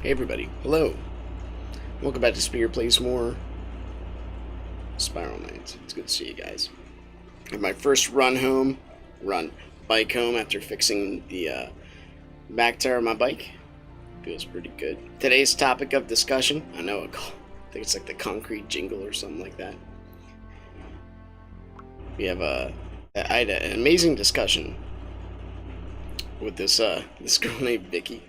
Hey everybody, hello. Welcome back to Spear Plays More Spiral Knights. It's good to see you guys. My first bike home after fixing the back tire of my bike. Feels pretty good. Today's topic of discussion, I think it's like the concrete jingle or something like that. We have I had an amazing discussion with this girl named Vicky.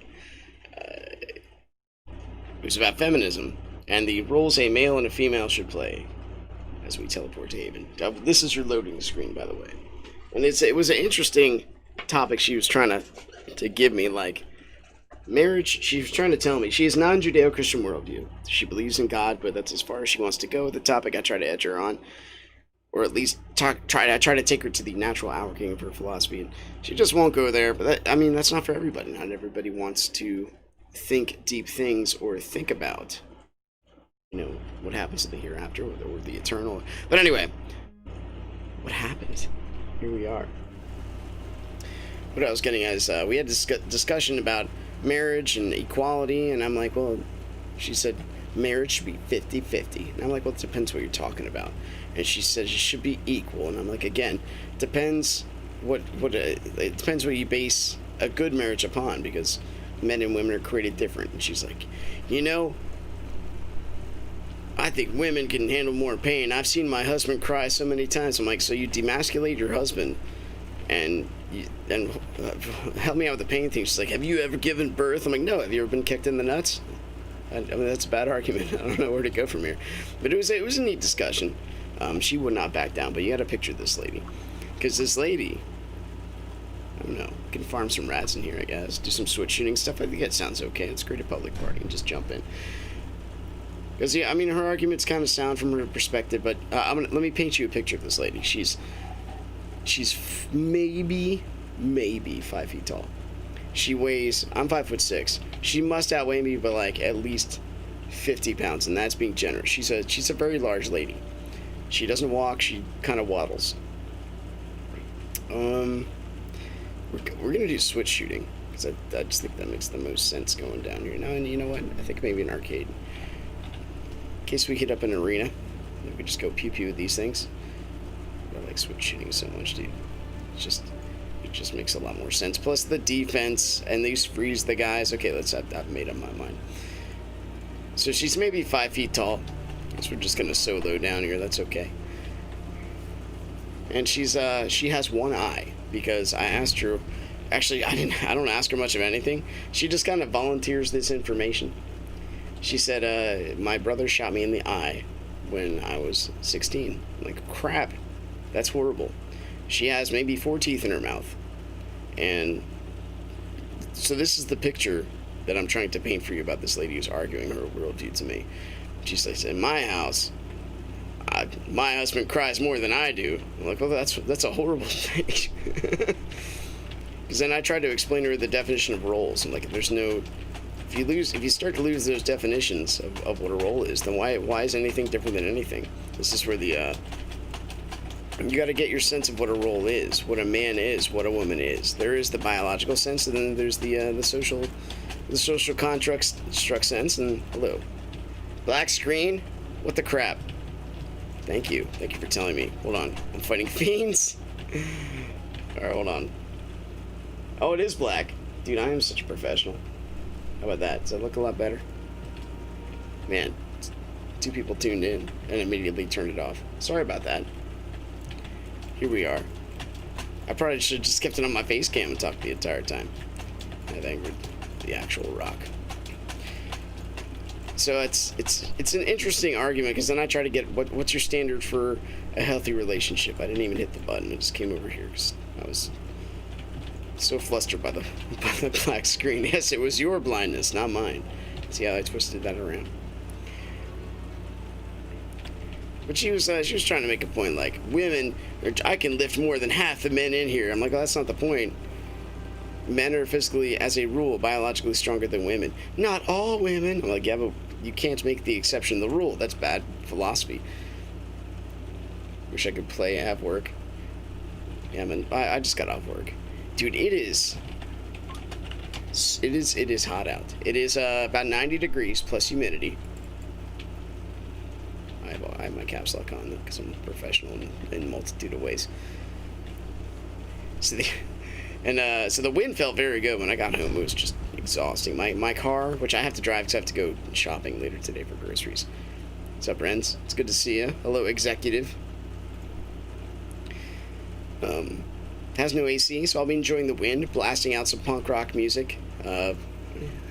It was about feminism and the roles a male and a female should play as we teleport to Haven. This is your loading screen, by the way. And it was an interesting topic she was trying to give me, like marriage. She was trying to tell me she has non-Judeo-Christian worldview. She believes in God, but that's as far as she wants to go with the topic. I try to edge her on, or at least try to take her to the natural outworking of her philosophy, and she just won't go there. But that's not for everybody. Not everybody wants to think deep things or think about, what happens in the hereafter or the eternal. But anyway, what happened? Here we are. What I was getting at is we had this discussion about marriage and equality, and I'm like, well, she said marriage should be 50-50. And I'm like, well, it depends what you're talking about. And she says it should be equal. And I'm like, again, it depends what you base a good marriage upon, because men and women are created different. And she's like, I think women can handle more pain. I've seen my husband cry so many times. I'm like, so you demasculate your husband and help me out with the pain thing. She's like, have you ever given birth? I'm like, no. Have you ever been kicked in the nuts? I mean, that's a bad argument. I don't know where to go from here. But it was a neat discussion. She would not back down, but you got to picture this lady. Because this lady, I don't know, can farm some rats in here, I guess. Do some switch shooting stuff. I think that sounds okay. Let's create a public party and just jump in. Because, her arguments kind of sound from her perspective, but let me paint you a picture of this lady. She's maybe 5 feet tall. She weighs, I'm 5'6". She must outweigh me by like at least 50 pounds, and that's being generous. She's a very large lady. She doesn't walk, she kind of waddles. We're gonna do switch shooting, because I just think that makes the most sense going down here. Now, and you know what? I think maybe an arcade. In case we hit up an arena, we could just go pew-pew with these things. I like switch shooting so much, dude. It just makes a lot more sense. Plus the defense, and these freeze the guys. Okay, I've made up my mind. So she's maybe 5 feet tall. Guess we're just gonna solo down here. That's okay. And she has one eye, because I asked her. Actually, I don't ask her much of anything. She just kind of volunteers this information. She said, my brother shot me in the eye when I was 16. I'm like, crap, that's horrible. She has maybe 4 teeth in her mouth. And so this is the picture that I'm trying to paint for you about this lady who's arguing her worldview to me. She says, in my house, my husband cries more than I do. I'm like, well, that's a horrible thing. Because then I tried to explain to her the definition of roles. I'm like, there's no... If you start to lose those definitions of what a role is, then why is anything different than anything? This is where you got to get your sense of what a role is, what a man is, what a woman is. There is the biological sense, and then there's the social construct sense. And hello, black screen. What the crap? Thank you for telling me. Hold on, I'm fighting fiends. All right, hold on. Oh, it is black, dude. I am such a professional. How about that? Does that look a lot better? Man, 2 people tuned in and immediately turned it off. Sorry about that. Here we are. I probably should have just kept it on my face cam and talked the entire time. I've angered the actual rock. So it's an interesting argument, because then I try to get what's your standard for a healthy relationship. I didn't even hit the button. I just came over here because I was so flustered by the black screen. Yes, it was your blindness, not mine. See how I twisted that around? But she was trying to make a point, like, women, I can lift more than half the men in here. I'm like, well, that's not the point. Men are physically, as a rule, biologically stronger than women. Not all women. I'm like, yeah, but you can't make the exception the rule. That's bad philosophy. Wish I could have work. Yeah, man, I just got off work. Dude, it is It is hot out. It is about 90 degrees plus humidity. I have my caps lock on because I'm a professional in a multitude of ways. So the wind felt very good when I got home. It was just exhausting. My car, which I have to drive because I have to go shopping later today for groceries. What's up, Renz? It's good to see you. Hello, executive. Has no AC, so I'll be enjoying the wind, blasting out some punk rock music. How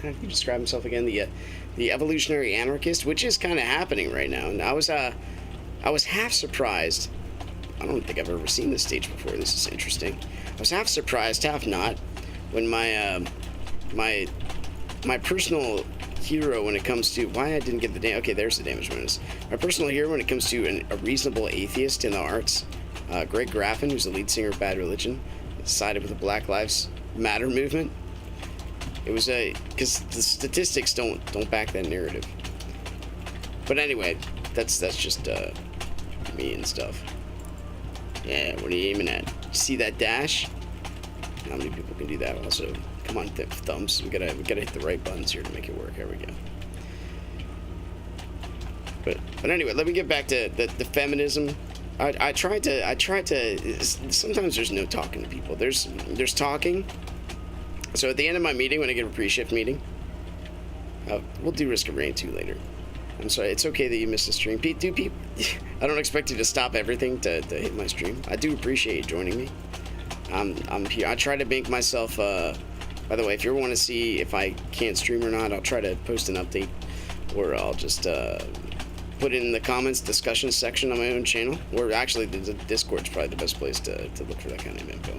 do you describe himself again? The evolutionary anarchist, which is kind of happening right now. And I was half surprised. I don't think I've ever seen this stage before. This is interesting. I was half surprised, half not, when my personal hero when it comes to why I didn't get the damage. Okay, there's the damage bonus. My personal hero when it comes to a reasonable atheist in the arts, Greg Graffin, who's the lead singer of Bad Religion, sided with the Black Lives Matter movement. It was because the statistics don't back that narrative. But anyway, that's just me and stuff. Yeah, what are you aiming at? You see that dash? How many people can do that? Also, come on, thumbs. We gotta hit the right buttons here to make it work. Here we go. But anyway, let me get back to the feminism. I tried to. Sometimes there's no talking to people. There's talking. So at the end of my meeting, when I get a pre-shift meeting, we'll do Risk of Rain 2 later. I'm sorry, it's okay that you missed the stream. I don't expect you to stop everything to hit my stream. I do appreciate you joining me. I'm here. I try to make myself. By the way, if you ever want to see if I can't stream or not, I'll try to post an update, or I'll just put it in the comments discussion section on my own channel. Or actually, the Discord's probably the best place to look for that kind of info.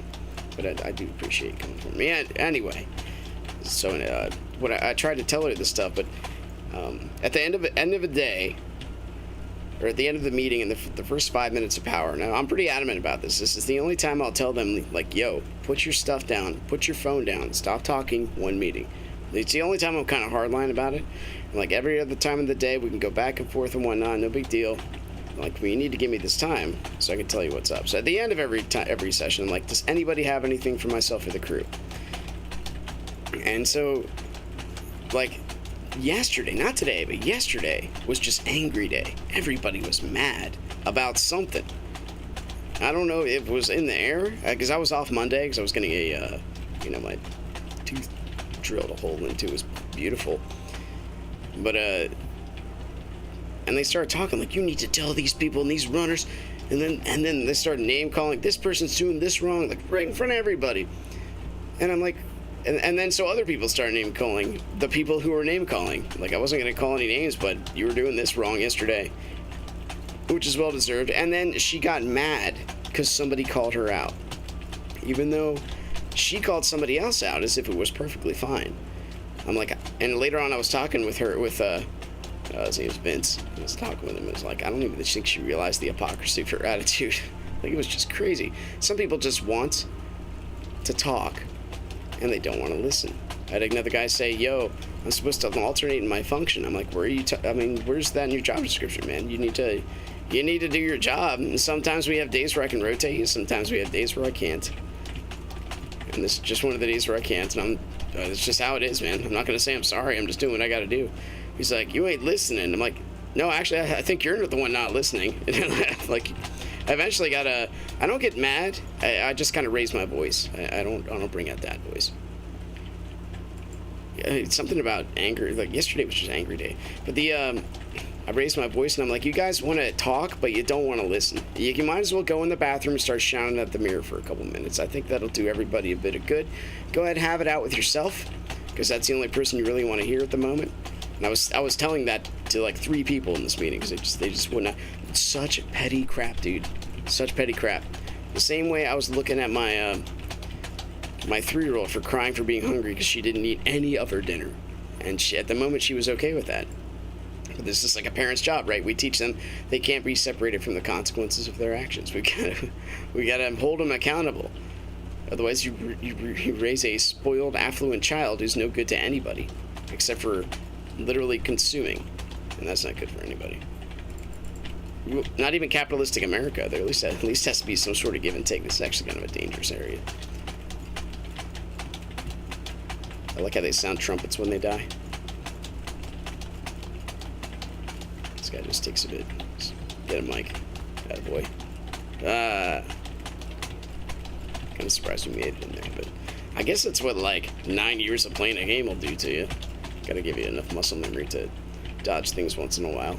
But I do appreciate coming from me. Anyway, so what I tried to tell her this stuff, but at the end of the day, or at the end of the meeting in the first 5 minutes of power. Now, I'm pretty adamant about this. This is the only time I'll tell them, like, yo, put your stuff down, put your phone down, stop talking, one meeting. It's the only time I'm kind of hardline about it. Like, every other time of the day, we can go back and forth and whatnot, no big deal. Like, well, you need to give me this time so I can tell you what's up. So at the end of every session, I'm like, does anybody have anything for myself or the crew? And so, like, yesterday, not today, but yesterday was just angry day. Everybody was mad about something. I don't know if it was in the air, because I was off Monday, because I was getting my tooth drilled a hole into. It was beautiful. But, and they started talking like, you need to tell these people and these runners, and then they started name calling, this person's doing this wrong, like right in front of everybody. And I'm like, and then so other people started name calling the people who were name calling. Like, I wasn't gonna call any names, but you were doing this wrong yesterday, which is well deserved. And then she got mad because somebody called her out, even though she called somebody else out as if it was perfectly fine. I'm like, and later on I was talking with her with his name was Vince. I was talking with him. It was like, I don't even think she realized the hypocrisy of her attitude. Like, it was just crazy. Some people just want to talk, and they don't want to listen. I had another guy say, yo, I'm supposed to alternate in my function. I'm like, where are you? Where's that in your job description, man? You need to do your job. And sometimes we have days where I can rotate you. Sometimes we have days where I can't. And this is just one of the days where I can't. And it's just how it is, man. I'm not going to say I'm sorry. I'm just doing what I got to do. He's like, you ain't listening. I'm like, no, actually, I think you're the one not listening. Like, I eventually I don't get mad. I just kind of raise my voice. I don't bring out that voice. It's something about anger. Like, yesterday was just angry day. But I raised my voice and I'm like, you guys want to talk, but you don't want to listen. You might as well go in the bathroom and start shouting at the mirror for a couple minutes. I think that'll do everybody a bit of good. Go ahead and have it out with yourself, because that's the only person you really want to hear at the moment. And I was telling that to like 3 people in this meeting, because they just would not. It's such petty crap, dude. Such petty crap. The same way I was looking at my 3-year-old for crying for being hungry because she didn't eat any of her dinner, and at the moment she was okay with that. But this is like a parent's job, right? We teach them they can't be separated from the consequences of their actions. We gotta hold them accountable. Otherwise, you raise a spoiled, affluent child who's no good to anybody, except for literally consuming, and that's not good for anybody. Not even capitalistic America. There at least has to be some sort of give and take. This is actually kind of a dangerous area. I like how they sound trumpets when they die. This guy just takes a bit. Just get a mic. Attaboy. Kind of surprised we made it in there, but I guess that's what like 9 years of playing a game will do to you. Gotta give you enough muscle memory to dodge things once in a while.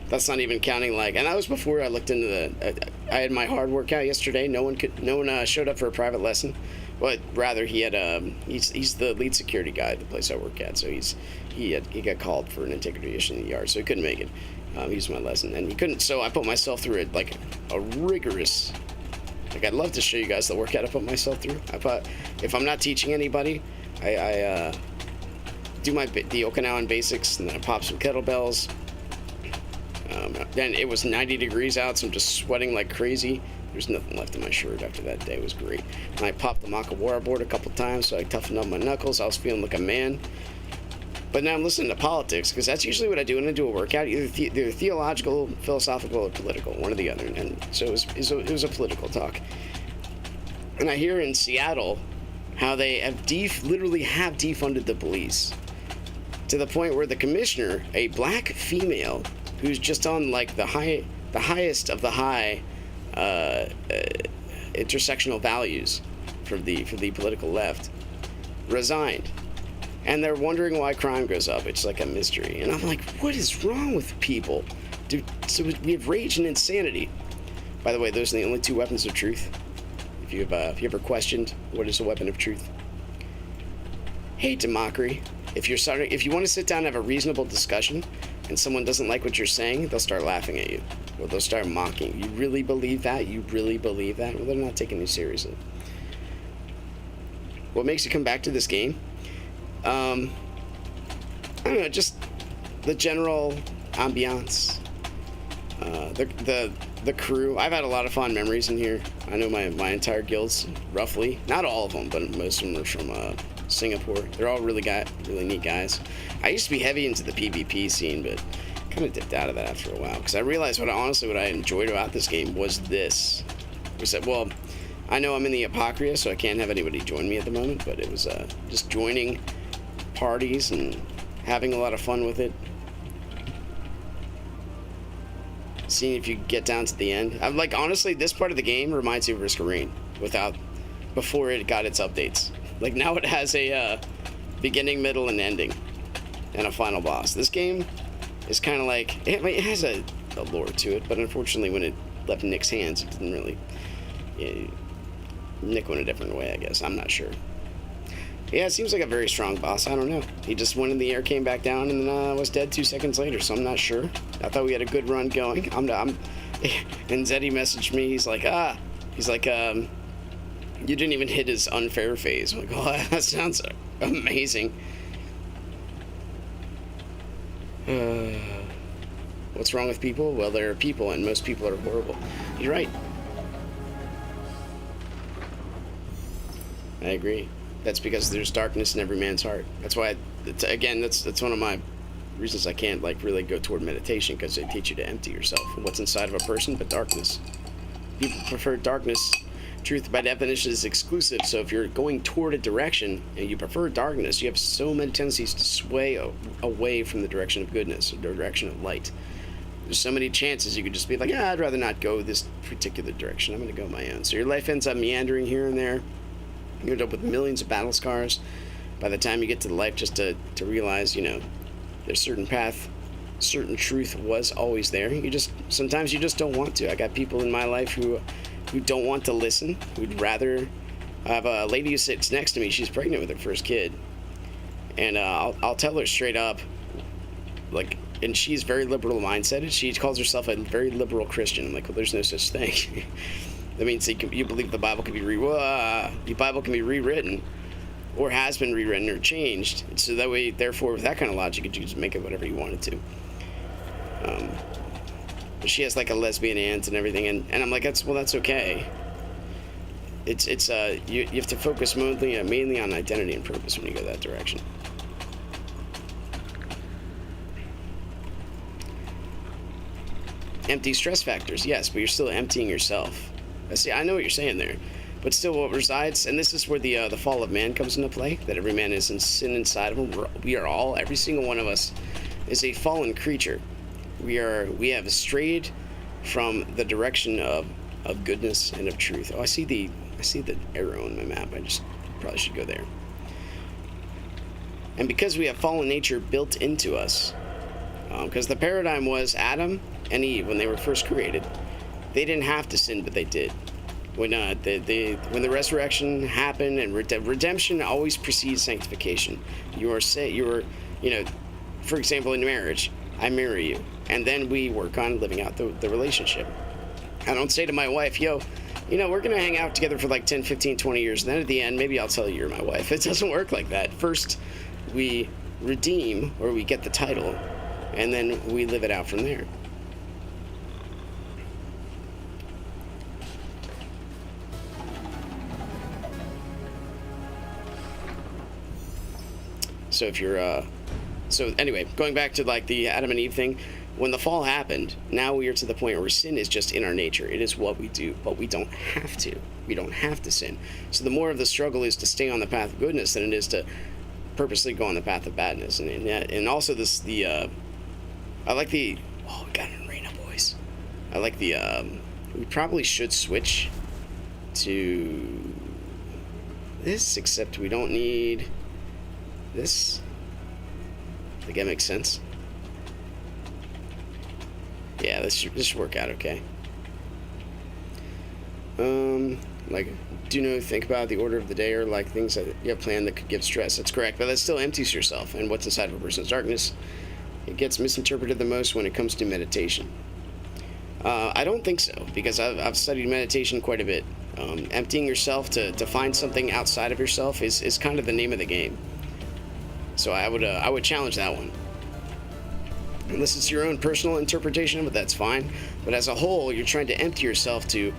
That's not even counting like, and that was before I looked into the. I had my hard workout yesterday. No one showed up for a private lesson, but rather he had he's the lead security guy at the place I work at. So he got called for an integrity issue in the yard, so he couldn't make it. He was my lesson, and he couldn't. So I put myself through it like a rigorous. Like I'd love to show you guys the workout I put myself through. If I'm not teaching anybody, I do the Okinawan basics, and then I pop some kettlebells. Then it was 90 degrees out, so I'm just sweating like crazy. There's nothing left in my shirt after that day. It was great. And I popped the Makawara board a couple times, so I toughened up my knuckles. I was feeling like a man. But now I'm listening to politics, because that's usually what I do when I do a workout, either theological, philosophical, or political, one or the other. And so it was a political talk. And I hear in Seattle how they have literally have defunded the police to the point where the commissioner, a black female, who's just on like the highest of the high intersectional values for the political left, resigned. And they're wondering why crime goes up. It's like a mystery. And I'm like, what is wrong with people? So we have rage and insanity. By the way, those are the only two weapons of truth. If you ever questioned what is a weapon of truth, hate and mockery. If you want to sit down and have a reasonable discussion, and someone doesn't like what you're saying, they'll start laughing at you, or they'll start mocking. You really believe that? You really believe that? Well, they're not taking you seriously. What makes you come back to this game? I don't know, just the general ambiance, the crew. I've had a lot of fond memories in here. I know my entire guild's roughly, not all of them, but most of them are from Singapore. They're all really neat guys. I used to be heavy into the PvP scene, but kind of dipped out of that after a while, because I realized what I enjoyed about this game was this. We said, well, I know I'm in the Apocrypha, so I can't have anybody join me at the moment, but it was just joining parties and having a lot of fun with it. Seeing if you get down to the end. I'm like, honestly, this part of the game reminds me of Risk of Rain before it got its updates. Like, now it has a beginning, middle, and ending, and a final boss. This game is kind of like, it has a lore to it, but unfortunately when it left Nick's hands, it didn't really, Nick went a different way, I guess. I'm not sure. Yeah, it seems like a very strong boss. I don't know. He just went in the air, came back down, and then was dead 2 seconds later, so I'm not sure. I thought we had a good run going. And Zeddy messaged me. He's like, you didn't even hit his unfair phase. I'm like, oh, that sounds amazing. What's wrong with people? Well, there are people, and most people are horrible. You're right. I agree. That's because there's darkness in every man's heart. That's why, that's one of my reasons I can't like really go toward meditation, because they teach you to empty yourself. What's inside of a person but darkness? People prefer darkness. Truth by definition is exclusive, so if you're going toward a direction and you prefer darkness, you have so many tendencies to sway away from the direction of goodness, or the direction of light. There's so many chances you could just be like, I'd rather not go this particular direction. I'm going to go my own. So your life ends up meandering here and there. You end up with millions of battle scars by the time you get to the life, just to realize, there's certain path, certain truth was always there. Sometimes you just don't want to. I got people in my life who don't want to listen, who'd rather. I have a lady who sits next to me. She's pregnant with her first kid, and I'll tell her straight up, like, and she's very liberal mindset. She calls herself a very liberal Christian. I'm like, well, there's no such thing. That means you believe the Bible can be rewritten, or has been rewritten or changed. So that way, therefore, with that kind of logic, you could just make it whatever you wanted to. But she has like a lesbian aunt and everything, and I'm like, that's okay. You have to focus mainly on identity and purpose when you go that direction. Empty stress factors, yes, but you're still emptying yourself. See, I know what you're saying there, But still, what resides, and this is where the fall of man comes into play, that every man is in sin inside of him. We are all, every single one of us, is a fallen creature. We have strayed from the direction of goodness and of truth. Oh, I see the arrow in my map. I just probably should go there. And because we have fallen nature built into us, because the paradigm was Adam and Eve when they were first created, they didn't have to sin, but they did. When the resurrection happened, and redemption always precedes sanctification. For example, in marriage, I marry you, and then we work on living out the relationship. I don't say to my wife, yo, we're going to hang out together for like 10, 15, 20 years, and then at the end, maybe I'll tell you you're my wife. It doesn't work like that. First, we redeem, or we get the title, and then we live it out from there. So if you're, so anyway, going back to like the Adam and Eve thing, when the fall happened, now we are to the point where sin is just in our nature. It is what we do, but we don't have to. We don't have to sin. So the more of the struggle is to stay on the path of goodness than it is to purposely go on the path of badness. And also I like the, we got an arena, boys. I like the, we probably should switch to this, except we don't need this. I think that makes sense. Yeah, this should work out okay. Think about the order of the day, or like things that you have planned that could give stress. That's correct, but that still empties yourself, and what's inside of a person's darkness, it gets misinterpreted the most when it comes to meditation. I don't think so, because I've studied meditation quite a bit. Emptying yourself to find something outside of yourself is kind of the name of the game. So I would challenge that one. Unless it's your own personal interpretation of it, that's fine. But as a whole, you're trying to empty yourself to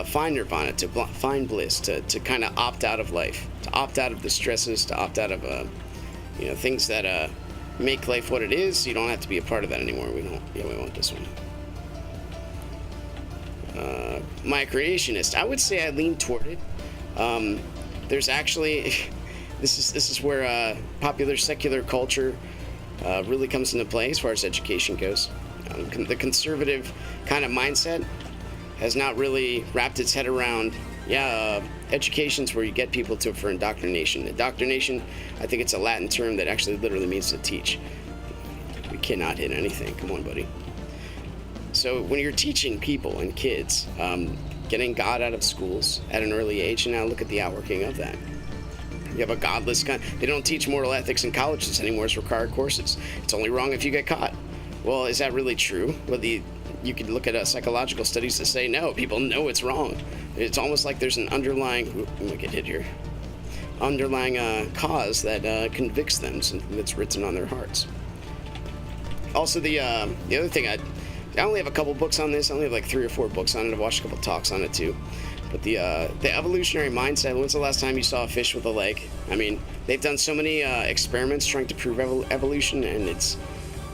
find nirvana, to find bliss, to kind of opt out of life, to opt out of the stresses, to opt out of things that make life what it is. So you don't have to be a part of that anymore. We want this one. My creationist, I would say I lean toward it. There's actually this is where popular secular culture really comes into play as far as education goes. The conservative kind of mindset has not really wrapped its head around, education's where you get people for indoctrination. Indoctrination, I think it's a Latin term that actually literally means to teach. We cannot hit anything. Come on, buddy. So when you're teaching people and kids, getting God out of schools at an early age, and now look at the outworking of that. You have a godless kind. They don't teach moral ethics in colleges anymore as required courses. It's only wrong if you get caught. Well, is that really true? Well, you could look at psychological studies that say no. People know it's wrong. It's almost like there's an underlying. I'm gonna get hit here. Underlying cause that convicts them, something that's written on their hearts. Also, the other thing, I only have a couple books on this. I only have like 3 or 4 books on it. I've watched a couple talks on it too. But the evolutionary mindset, when's the last time you saw a fish with a leg? I mean, they've done so many experiments trying to prove evolution, and it's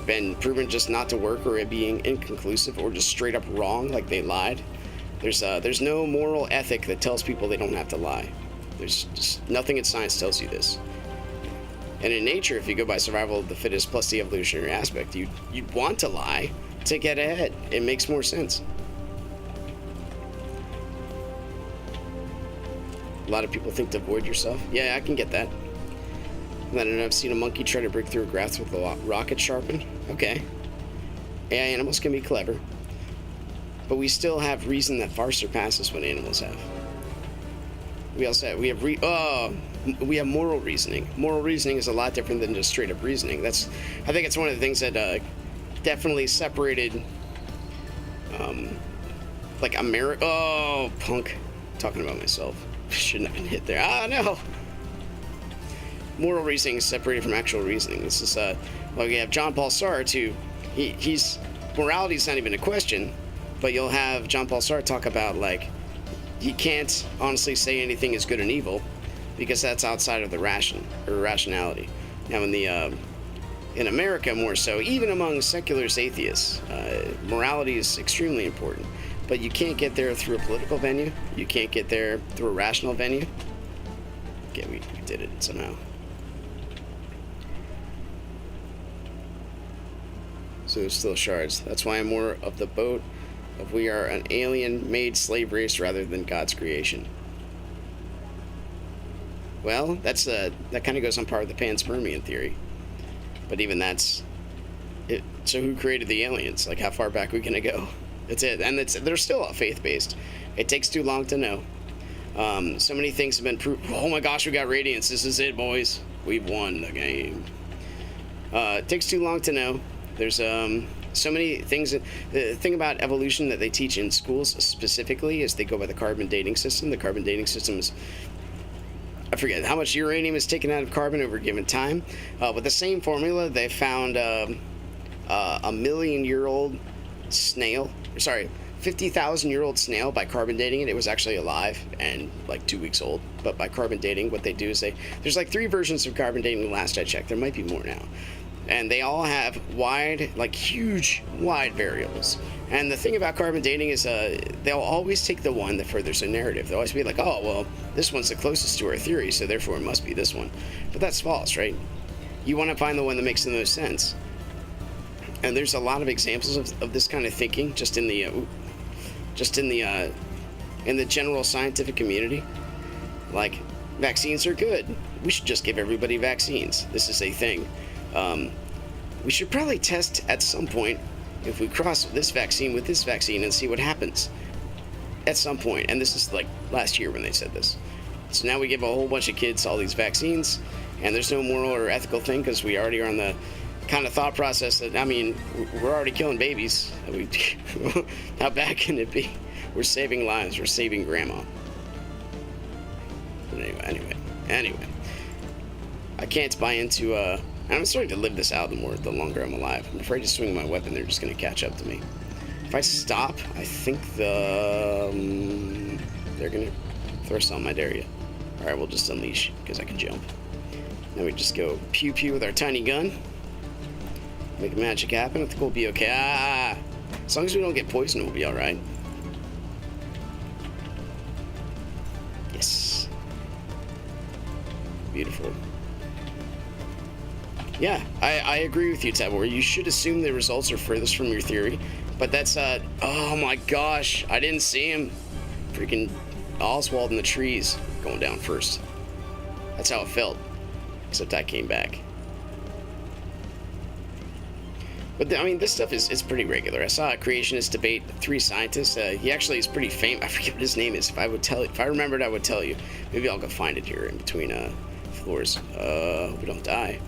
been proven just not to work, or it being inconclusive, or just straight up wrong, like they lied. There's no moral ethic that tells people they don't have to lie. There's just nothing in science tells you this. And in nature, if you go by survival of the fittest plus the evolutionary aspect, you'd want to lie to get ahead. It makes more sense. A lot of people think to avoid yourself. Yeah, I can get that. And then I've seen a monkey try to break through a grass with a rocket sharpened. Okay. Yeah, animals can be clever. But we still have reason that far surpasses what animals have. We also have, we have moral reasoning. Moral reasoning is a lot different than just straight up reasoning. I think it's one of the things that definitely separated like America. Oh, punk. Talking about myself. Shouldn't have been hit there. Ah, no. Moral reasoning is separated from actual reasoning. This is you have John Paul Sartre, who he's morality is not even a question, but you'll have John Paul Sartre talk about like he can't honestly say anything is good and evil because that's outside of the rationality. Now in America more so, even among seculars, atheists, morality is extremely important. but you can't get there through a political venue. You can't get there through a rational venue. Okay, we did it somehow. So there's still shards. That's why I'm more of the boat of we are an alien-made slave race rather than God's creation. Well, that kind of goes on par with the panspermian theory. But even that's it. So who created the aliens? Like, how far back are we gonna go? That's it. And they're still faith-based. It takes too long to know. So many things have been proved. Oh my gosh, we got radiance. This is it, boys. We've won the game. It takes too long to know. There's so many things. The thing about evolution that they teach in schools specifically is they go by the carbon dating system. The carbon dating system is, I forget how much uranium is taken out of carbon over a given time. With the same formula, they found a 1,000,000-year-old snail. Sorry, 50,000-year-old snail. By carbon dating it, it was actually alive and like 2 weeks old. But by carbon dating, what they do is there's like 3 versions of carbon dating. Last I checked, there might be more now. And they all have huge, wide variables. And the thing about carbon dating is they'll always take the one that furthers a narrative. They'll always be like, oh, well, this one's the closest to our theory, so therefore it must be this one. But that's false, right? You want to find the one that makes the most sense. And there's a lot of examples of this kind of thinking just in the general scientific community. Like, vaccines are good. We should just give everybody vaccines. This is a thing. We should probably test at some point if we cross this vaccine with this vaccine and see what happens at some point. And this is like last year when they said this. So now we give a whole bunch of kids all these vaccines, and there's no moral or ethical thing because we already are on the kind of thought process that, I mean, we're already killing babies. How bad can it be? We're saving lives. We're saving grandma. But anyway. I can't buy into, I'm starting to live this out the longer I'm alive. I'm afraid to swing my weapon. They're just going to catch up to me. If I stop, I think they're going to throw some. I dare you. Alright, we'll just unleash, because I can jump. Now we just go pew-pew with our tiny gun. Make magic happen. I think we'll be okay. As long as we don't get poisoned, we'll be alright. Yes. Beautiful. Yeah, I agree with you, Tabor. You should assume the results are furthest from your theory. But that's, oh my gosh, I didn't see him. Freaking Oswald in the trees going down first. That's how it felt. Except I came back. But, I mean, this stuff is pretty regular. I saw a creationist debate 3 scientists. He actually is pretty famous. I forget what his name is. If I remembered, I would tell you. Maybe I'll go find it here in between floors. We don't die.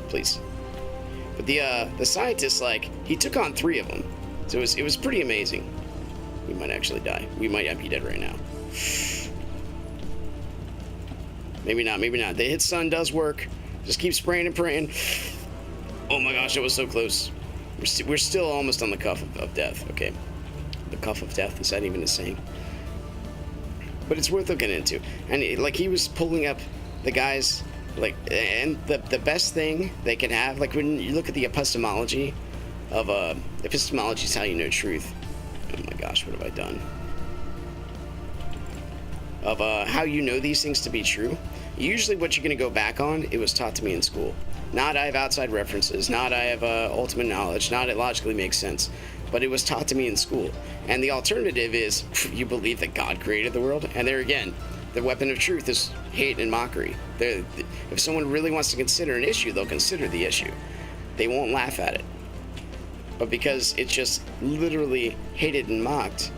Please. But the scientist, like, he took on 3 of them. So it was pretty amazing. We might actually die. We might be dead right now. Maybe not, maybe not. The hit sun does work. Just keep spraying and praying. Oh my gosh, it was so close. We're still almost on the cuff of death, okay? The cuff of death, is that even a saying? But it's worth looking into. And he was pulling up the guys, and the best thing they can have, like when you look at the epistemology of, epistemology is how you know truth. Oh my gosh, what have I done? Of how you know these things to be true. Usually what you're going to go back on, it was taught to me in school. Not I have outside references, not I have ultimate knowledge, not it logically makes sense. But it was taught to me in school. And the alternative is, you believe that God created the world? And there again, the weapon of truth is hate and mockery. If someone really wants to consider an issue, they'll consider the issue. They won't laugh at it. But because it's just literally hated and mocked,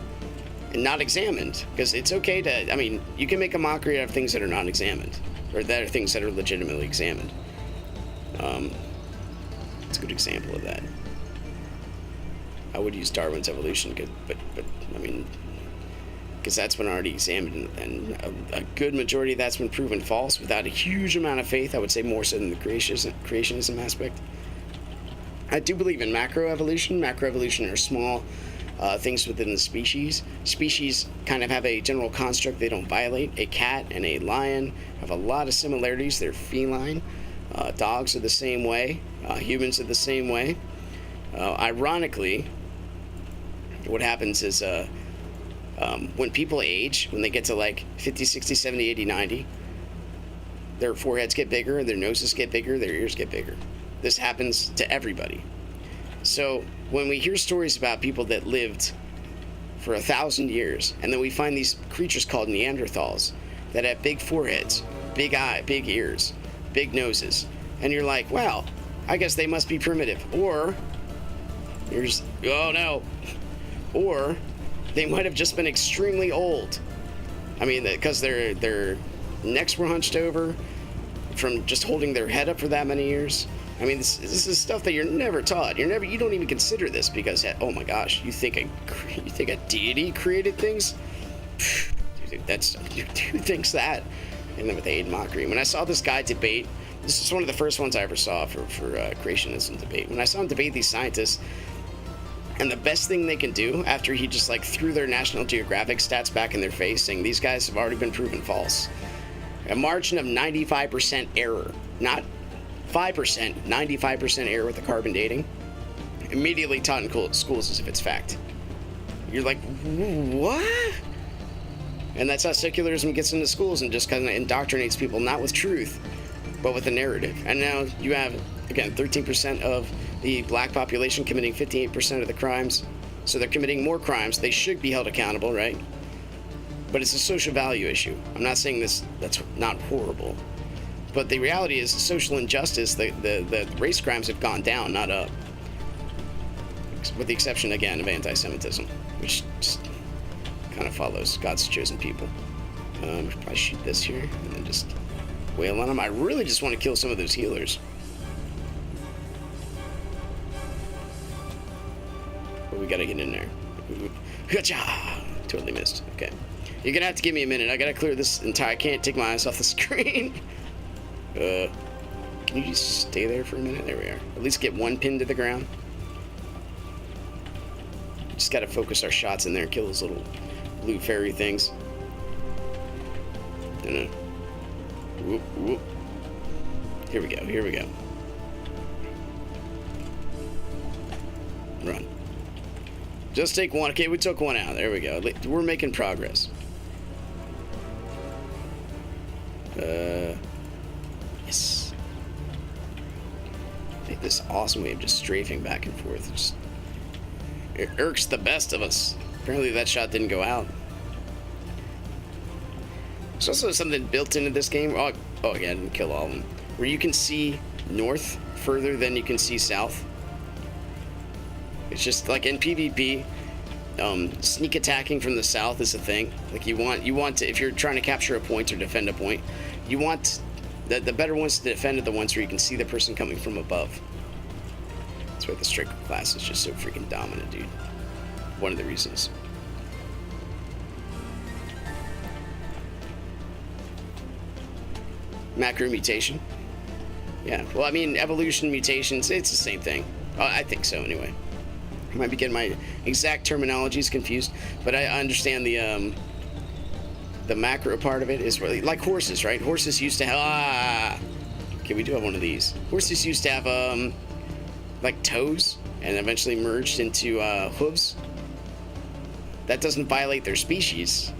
and not examined, because it's okay to, I mean, you can make a mockery out of things that are not examined, or that are things that are legitimately examined. It's a good example of that. I would use Darwin's evolution, but I mean, because that's been already examined, and a good majority of that's been proven false without a huge amount of faith. I would say more so than the creationism aspect. I do believe in macroevolution. Macroevolution are small things within the species. Species kind of have a general construct they don't violate. A cat and a lion have a lot of similarities. They're feline. Dogs are the same way. Humans are the same way. Ironically, what happens is when people age, when they get to like 50, 60, 70, 80, 90, their foreheads get bigger, their noses get bigger, their ears get bigger. This happens to everybody. So when we hear stories about people that lived for 1,000 years, and then we find these creatures called Neanderthals that have big foreheads, big big ears, big noses, and you're like, wow, I guess they must be primitive. Or oh no, or they might have just been extremely old. I mean, because their necks were hunched over from just holding their head up for that many years. I mean, this is stuff that you're never taught. You don't even consider this because, oh my gosh, you think a deity created things? Who thinks that? And then with hate and mockery. When I saw this guy debate, this is one of the first ones I ever saw for creationism debate. When I saw him debate these scientists, and the best thing they can do after he just like threw their National Geographic stats back in their face, saying these guys have already been proven false. A margin of 95% error, not 5%, 95% error with the carbon dating, immediately taught in schools as if it's fact. You're like, what? And that's how secularism gets into schools and just kind of indoctrinates people, not with truth, but with a narrative. And now you have, again, 13% of the black population committing 58% of the crimes. So they're committing more crimes. They should be held accountable, right? But it's a social value issue. I'm not saying that's not horrible. But the reality is social injustice, the race crimes have gone down, not up. With the exception, again, of anti-Semitism, which just kind of follows God's chosen people. If I shoot this here and then just wail on them, I really just want to kill some of those healers. But we gotta get in there. Gotcha! Totally missed. Okay. You're gonna have to give me a minute. I gotta clear this entire... I can't take my eyes off the screen. Can you just stay there for a minute? There we are. At least get one pin to the ground. Just gotta focus our shots in there and kill those little blue fairy things. And whoop, whoop. Here we go. Here we go. Run. Just take one. Okay, we took one out. There we go. We're making progress. Yes. I think this awesome way of just strafing back and forth. It irks the best of us. Apparently that shot didn't go out. There's also something built into this game. Oh yeah, I didn't kill all of them. Where you can see north further than you can see south. It's just like in PvP, sneak attacking from the south is a thing. Like you want to, if you're trying to capture a point or defend a point, you want the better ones to defend are the ones where you can see the person coming from above. That's why the striker class is just so freaking dominant, dude. One of the reasons. Macro mutation. Yeah, well, I mean, evolution, mutations, it's the same thing. I think so, anyway. I might be getting my exact terminologies confused, but I understand the macro part of it is really like horses, right? Horses used to have... Okay, we do have one of these. Horses used to have, like toes, and eventually merged into hooves. That doesn't violate their species.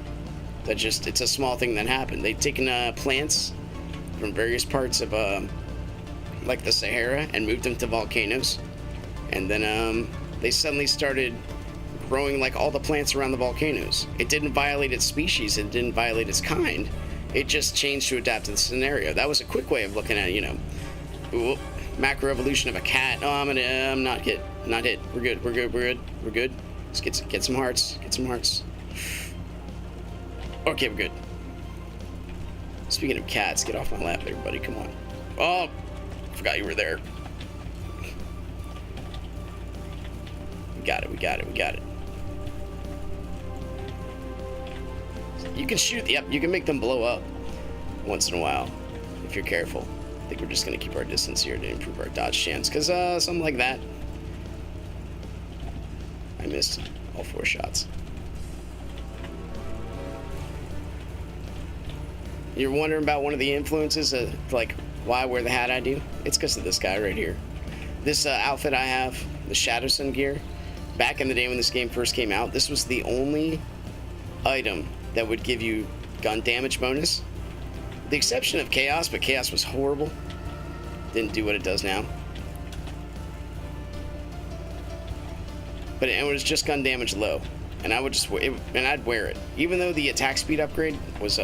That just, it's a small thing that happened. They've taken plants from various parts of like the Sahara and moved them to volcanoes, and then they suddenly started growing like all the plants around the volcanoes. It didn't violate its species, it didn't violate its kind, it just changed to adapt to the scenario. That was a quick way of looking at it, you know. Ooh, macroevolution of a cat. Oh, I'm not hit. We're good. Let's get some hearts. Okay, we're good. Speaking of cats, get off my lap there, buddy. Come on. Oh, forgot you were there. We got it. You can shoot. Yep, you can make them blow up once in a while if you're careful. I think we're just gonna keep our distance here to improve our dodge chance, because something like that. I missed all 4 shots. You're wondering about one of the influences, like why I wear the hat I do? It's because of this guy right here. This outfit I have, the Shadow Sun gear, back in the day when this game first came out, this was the only item that would give you gun damage bonus. With the exception of Chaos, but Chaos was horrible. Didn't do what it does now. But it was just gun damage low. And I would just and I'd wear it. Even though the attack speed upgrade was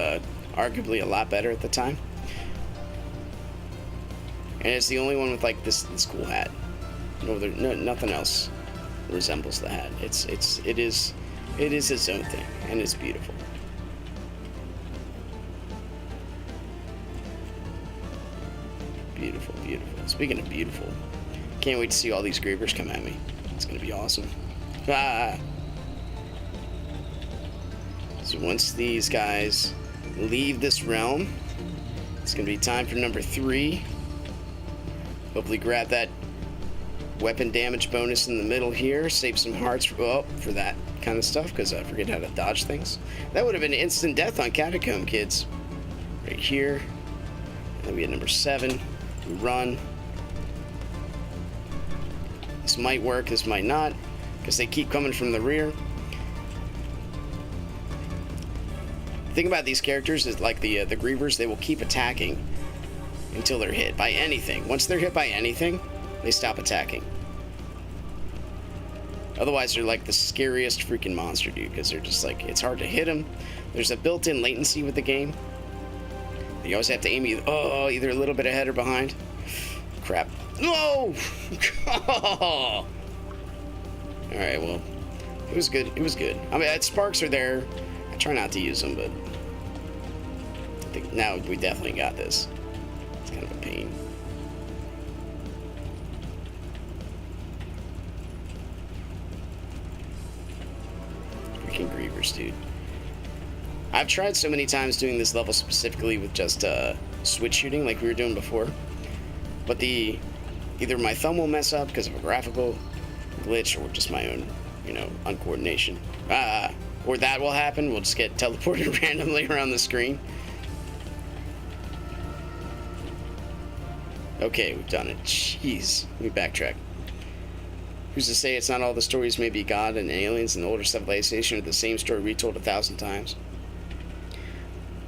arguably a lot better at the time. And it's the only one with like this cool hat. Nothing else resembles the hat. It is its own thing, and it's beautiful. Beautiful, beautiful. Speaking of beautiful, can't wait to see all these grievers come at me. It's gonna be awesome. Ah. So once these guys leave this realm, it's gonna be time for number 3. Hopefully grab that weapon damage bonus in the middle here. Save some hearts for that kind of stuff, because I forget how to dodge things. That would have been instant death on Catacomb, kids. Right here. That'll be at number 7. We run. This might work, this might not, because they keep coming from the rear. The thing about these characters is, like the Grievers, they will keep attacking until they're hit by anything. Once they're hit by anything, they stop attacking. Otherwise, they're like the scariest freaking monster, dude, because they're just like, it's hard to hit them. There's a built-in latency with the game. You always have to aim either a little bit ahead or behind. Crap. No! Oh! Alright, well, it was good. It was good. I mean, sparks are there. I try not to use them, but I think now we definitely got this. It's kind of a pain. Freaking Grievers, dude. I've tried so many times doing this level specifically with just switch shooting like we were doing before, but either my thumb will mess up because of a graphical glitch, or just my own, uncoordination. Or that will happen. We'll just get teleported randomly around the screen. Okay, we've done it. Jeez. Let me backtrack. Who's to say it's not all the stories, maybe God and aliens and the older civilization are the same story retold 1,000 times?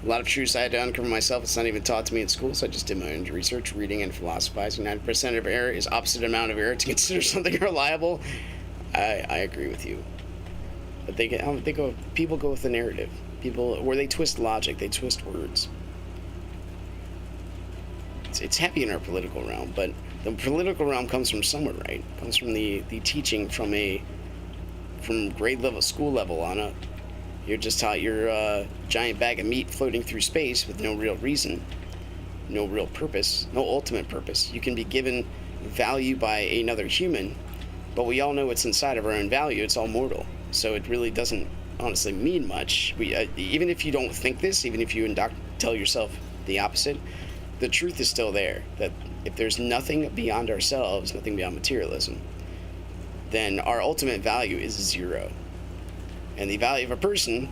A lot of truths I had to uncover myself. It's not even taught to me in school, so I just did my own research, reading, and philosophizing. 90% of error is opposite amount of error to consider something reliable. I agree with you. But people go with the narrative. Where they twist logic, they twist words. It's heavy in our political realm, but the political realm comes from somewhere, right? It comes from the teaching from grade level, school level on up. You're just taught you're a giant bag of meat floating through space with no real reason, no real purpose, no ultimate purpose. You can be given value by another human, but we all know what's inside of our own value. It's all mortal. So it really doesn't honestly mean much. Even if you don't think this, even if you tell yourself the opposite, the truth is still there, that if there's nothing beyond ourselves, nothing beyond materialism, then our ultimate value is 0. And the value of a person,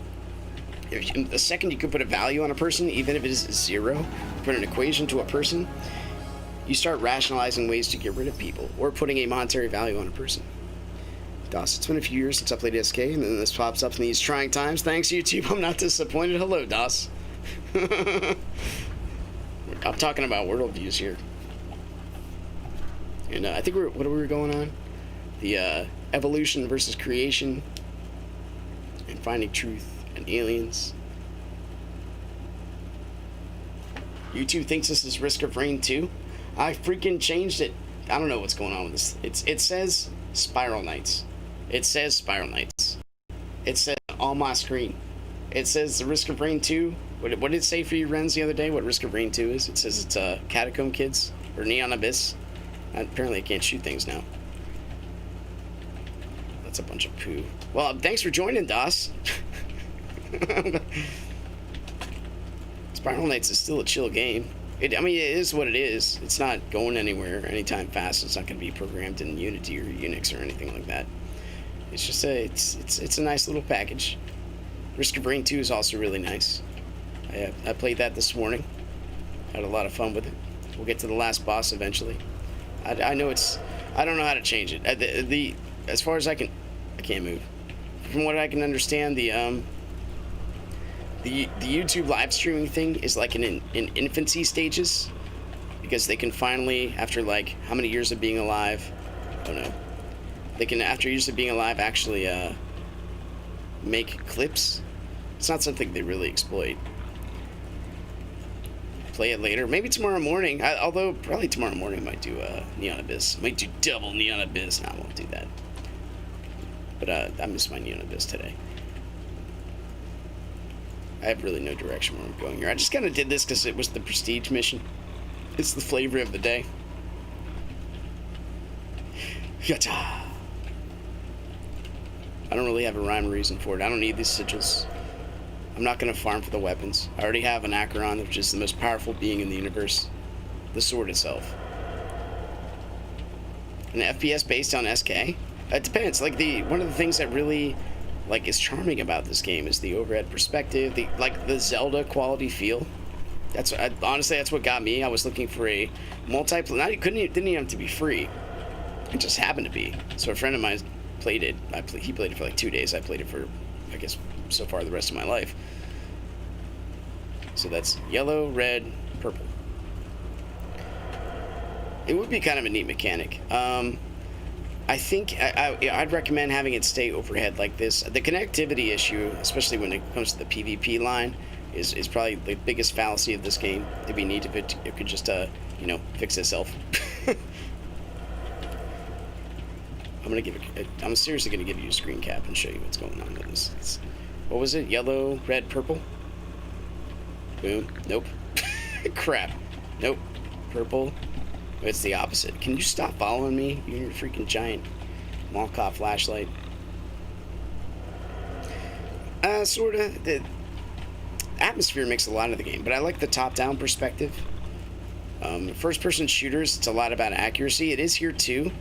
the second you could put a value on a person, even if it is 0, put an equation to a person, you start rationalizing ways to get rid of people, or putting a monetary value on a person. DOS, it's been a few years since I played SK, and then this pops up in these trying times. Thanks, YouTube. I'm not disappointed. Hello, DOS. I'm talking about worldviews here. And I think what are we going on? The evolution versus creation, and finding truth, and aliens. YouTube thinks this is Risk of Rain 2. I freaking changed it. I don't know what's going on with this. It says Spiral Knights. It says Spiral Knights. It says on my screen. It says the Risk of Rain 2. What did it say for you, Renz, the other day? What Risk of Rain 2 is? It says it's Catacomb Kids, or Neon Abyss. Apparently I can't shoot things now. That's a bunch of poo. Well, thanks for joining, DOS. Spiral Knights is still a chill game. It is what it is. It's not going anywhere anytime fast. It's not going to be programmed in Unity or Unix or anything like that. It's just it's a nice little package. Risk of Rain 2 is also really nice. I played that this morning. Had a lot of fun with it. We'll get to the last boss eventually. I know I don't know how to change it. As far as I can I can't move. From what I can understand, the YouTube live streaming thing is like in infancy stages, because they can finally, after like how many years of being alive, I don't know, they can, after years of being alive, actually make clips. It's not something they really exploit. Play it later, maybe tomorrow morning. Although probably tomorrow morning I might do Neon Abyss. Might do double Neon Abyss. No, I won't do that. But I missed my Neon Abyss today. I have really no direction where I'm going here. I just kind of did this because it was the prestige mission. It's the flavor of the day. Yatta! I don't really have a rhyme or reason for it. I don't need these sigils. I'm not going to farm for the weapons. I already have an Acheron, which is the most powerful being in the universe. The sword itself. An FPS based on SK? It depends. Like, one of the things that really is charming about this game is the overhead perspective, the Zelda quality feel. Honestly, that's what got me. I was looking for a multiplayer. Didn't even have to be free. It just happened to be. So a friend of mine played it. He played it for like 2 days. I played it for, I guess, so far the rest of my life. So that's yellow, red, purple. It would be kind of a neat mechanic. I think I'd recommend having it stay overhead like this. The connectivity issue, especially when it comes to the PvP line, is probably the biggest fallacy of this game. It'd be neat if it could just, fix itself. I'm seriously gonna give you a screen cap and show you what's going on with this. What was it? Yellow, red, purple? Boom. Nope. Crap. Nope. Purple. It's the opposite. Can you stop following me? You and your freaking giant Malkoff flashlight. Sorta. The atmosphere makes a lot of the game, but I like the top-down perspective. First-person shooters, it's a lot about accuracy. It is here too,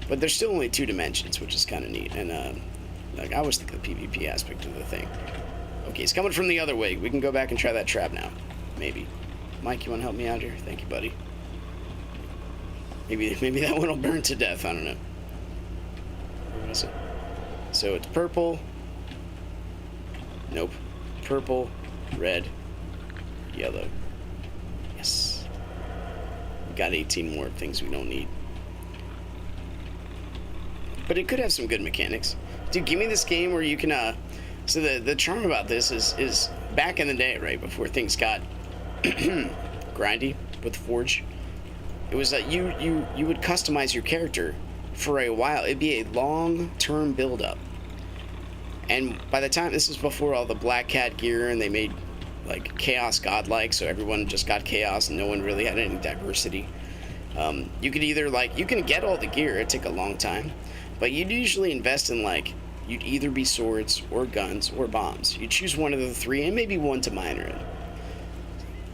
but there's still only 2 dimensions, which is kind of neat. And I always think the PvP aspect of the thing. Okay, he's coming from the other way. We can go back and try that trap now. Maybe. Mike, you want to help me out here? Thank you, buddy. Maybe that one will burn to death. I don't know. What is it? So it's purple. Nope. Purple, red, yellow. Yes. We got 18 more things we don't need. But it could have some good mechanics. Dude, give me this game where you can, so the charm about this is back in the day, right, before things got grindy with Forge, it was that you would customize your character for a while. It'd be a long-term build-up. And by the time, this is before all the Black Cat gear, and they made, like, Chaos godlike, so everyone just got Chaos, and no one really had any diversity. You could either, you can get all the gear, it'd take a long time, but you'd usually invest in, you'd either be swords, or guns, or bombs. You'd choose one of the 3, and maybe one to minor in.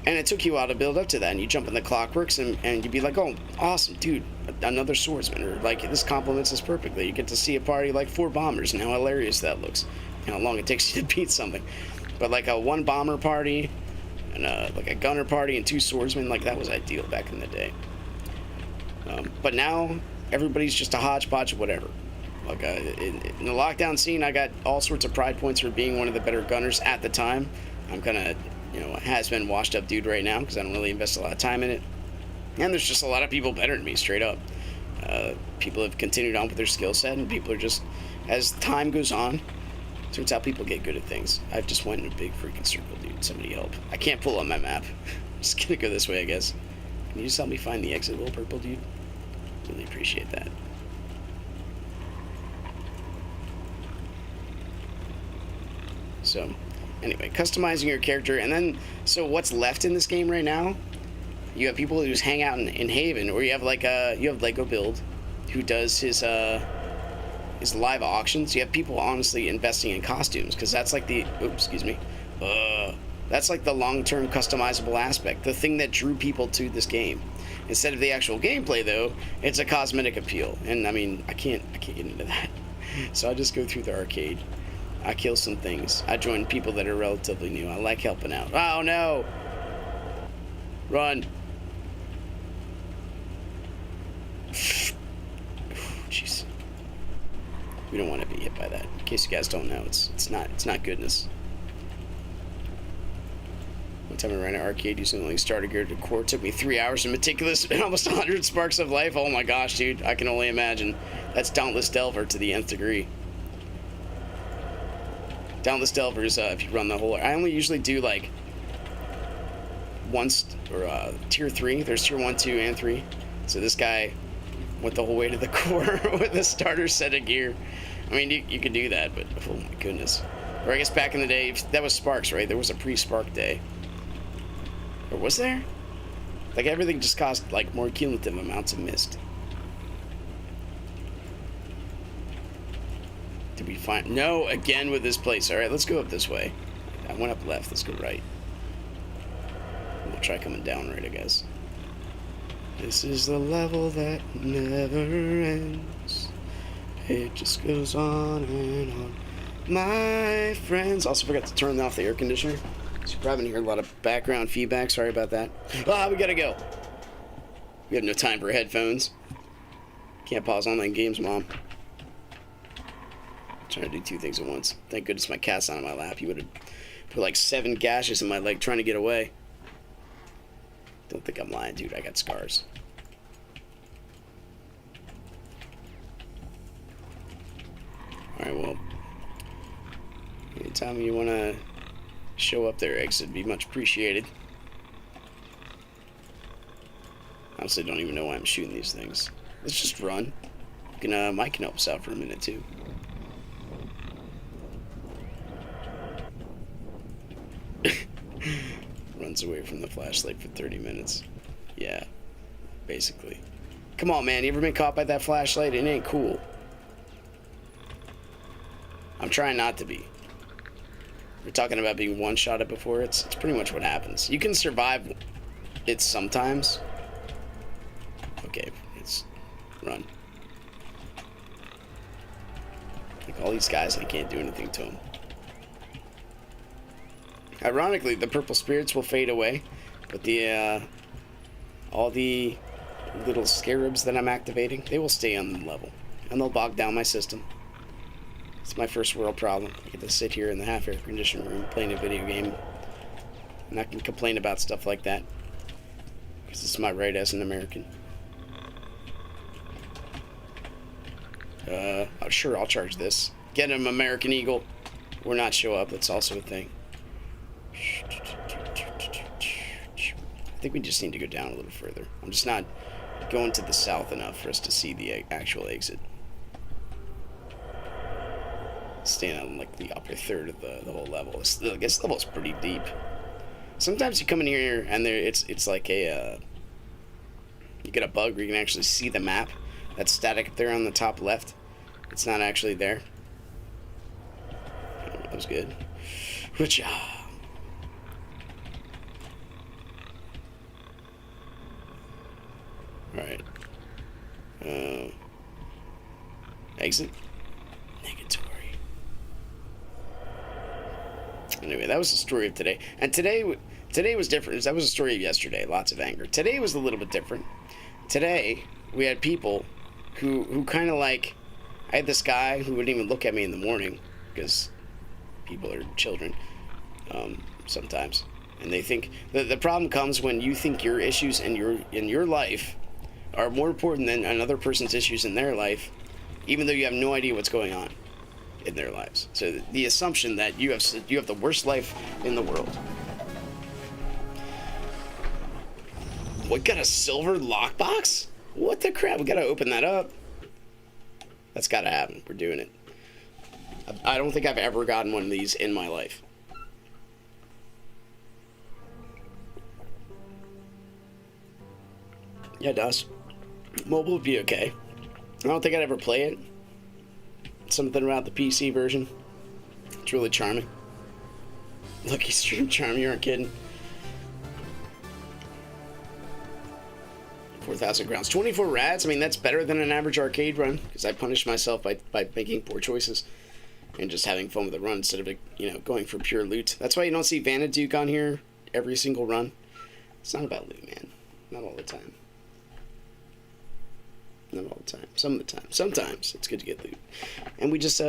And it took you a while to build up to that, and you jump in the Clockworks, and you'd be like, oh, awesome, dude, another swordsman, or, this complements us perfectly. You get to see a party 4 bombers, and how hilarious that looks, and how long it takes you to beat something. But, a 1 bomber party, and, a gunner party, and 2 swordsmen, that was ideal back in the day. But now, everybody's just a hodgepodge of whatever. In the lockdown scene, I got all sorts of pride points for being one of the better gunners at the time. I'm kind of, a has-been washed-up dude right now because I don't really invest a lot of time in it. And there's just a lot of people better than me, straight up. People have continued on with their skill set, and people are just, as time goes on, turns out people get good at things. I just went in a big freaking circle, dude. Somebody help. I can't pull up my map. I'm just gonna go this way, I guess. Can you just help me find the exit, little purple dude? Really appreciate that. So, anyway, customizing your character, and then, so what's left in this game right now? You have people who just hang out in Haven, or you have you have Lego Build, who does his live auctions. You have people honestly investing in costumes, because that's that's the long-term customizable aspect, the thing that drew people to this game. Instead of the actual gameplay, though, it's a cosmetic appeal, and I mean, I can't get into that. So I just go through the arcade. I kill some things. I join people that are relatively new. I like helping out. Oh no! Run! Jeez. We don't want to be hit by that. In case you guys don't know, it's not goodness. One time I ran an arcade using only starter gear to core. It took me 3 hours of meticulous and almost 100 sparks of life. Oh my gosh, dude. I can only imagine. That's Dauntless Delver to the nth degree. Dauntless Delver is if you run the whole... I only usually do like tier 3. There's tier 1, 2, and 3. So this guy went the whole way to the core with a starter set of gear. I mean, you could do that, but oh my goodness. Or I guess back in the day, that was Sparks, right? There was a pre-Spark day. Or was there? Like, everything just caused, like, more cumulative amounts of mist. Did we find... No, again with this place. Alright, let's go up this way. I went up left. Let's go right. We'll try coming down right, I guess. This is the level that never ends. It just goes on and on. My friends... Also forgot to turn off the air conditioner. So you're probably hearing a lot of background feedback. Sorry about that. We gotta go. We have no time for headphones. Can't pause online games, Mom. I'm trying to do 2 things at once. Thank goodness my cat's not on my lap. He would have put like 7 gashes in my leg trying to get away. Don't think I'm lying, dude. I got scars. Alright, well. Anytime you want to show up there, Eggs, it'd be much appreciated. Honestly, don't even know why I'm shooting these things. Let's just run. Mike can help us out for a minute, too. Runs away from the flashlight for 30 minutes. Yeah, basically. Come on, man. You ever been caught by that flashlight? It ain't cool. I'm trying not to be. We're talking about being one-shotted before. It's pretty much what happens. You can survive it sometimes. Okay, it's run. Like all these guys, I can't do anything to them. Ironically, the purple spirits will fade away, but the all the little scarabs that I'm activating, they will stay on the level, and they'll bog down my system. It's my first world problem. I get to sit here in the half air conditioned room playing a video game, and I can complain about stuff like that because it's my right as an American. Sure, I'll charge this. Get him, American Eagle, or not show up. That's also a thing. I think we just need to go down a little further. I'm just not going to the south enough for us to see the actual exit. Staying on like the upper third of the whole level. I guess the level's pretty deep. Sometimes you come in here and it's like a you get a bug where you can actually see the map. That's static up there on the top left. It's not actually there. That was good. Good job. Alright. Exit. Negatory. Anyway, that was the story of today. And today was different. That was the story of yesterday. Lots of anger. Today was a little bit different. Today, we had people who kind of like... I had this guy who wouldn't even look at me in the morning because people are children sometimes. And they think... The problem comes when you think your issues in your life are more important than another person's issues in their life, even though you have no idea what's going on in their lives. So the assumption that you have the worst life in the world. What, got a silver lockbox? What the crap? We gotta open that up. That's gotta happen. We're doing it. I don't think I've ever gotten one of these in my life. Yeah, it does. Mobile would be okay. I don't think I'd ever play it. Something about the PC version. It's really charming. Lucky stream charm, you aren't kidding. 4,000 grounds. 24 rads, I mean, that's better than an average arcade run, because I punish myself by making poor choices and just having fun with the run instead of, going for pure loot. That's why you don't see Vanaduke on here every single run. It's not about loot, man. Not all the time. Not all the time. Some of the time. Sometimes it's good to get loot. And we just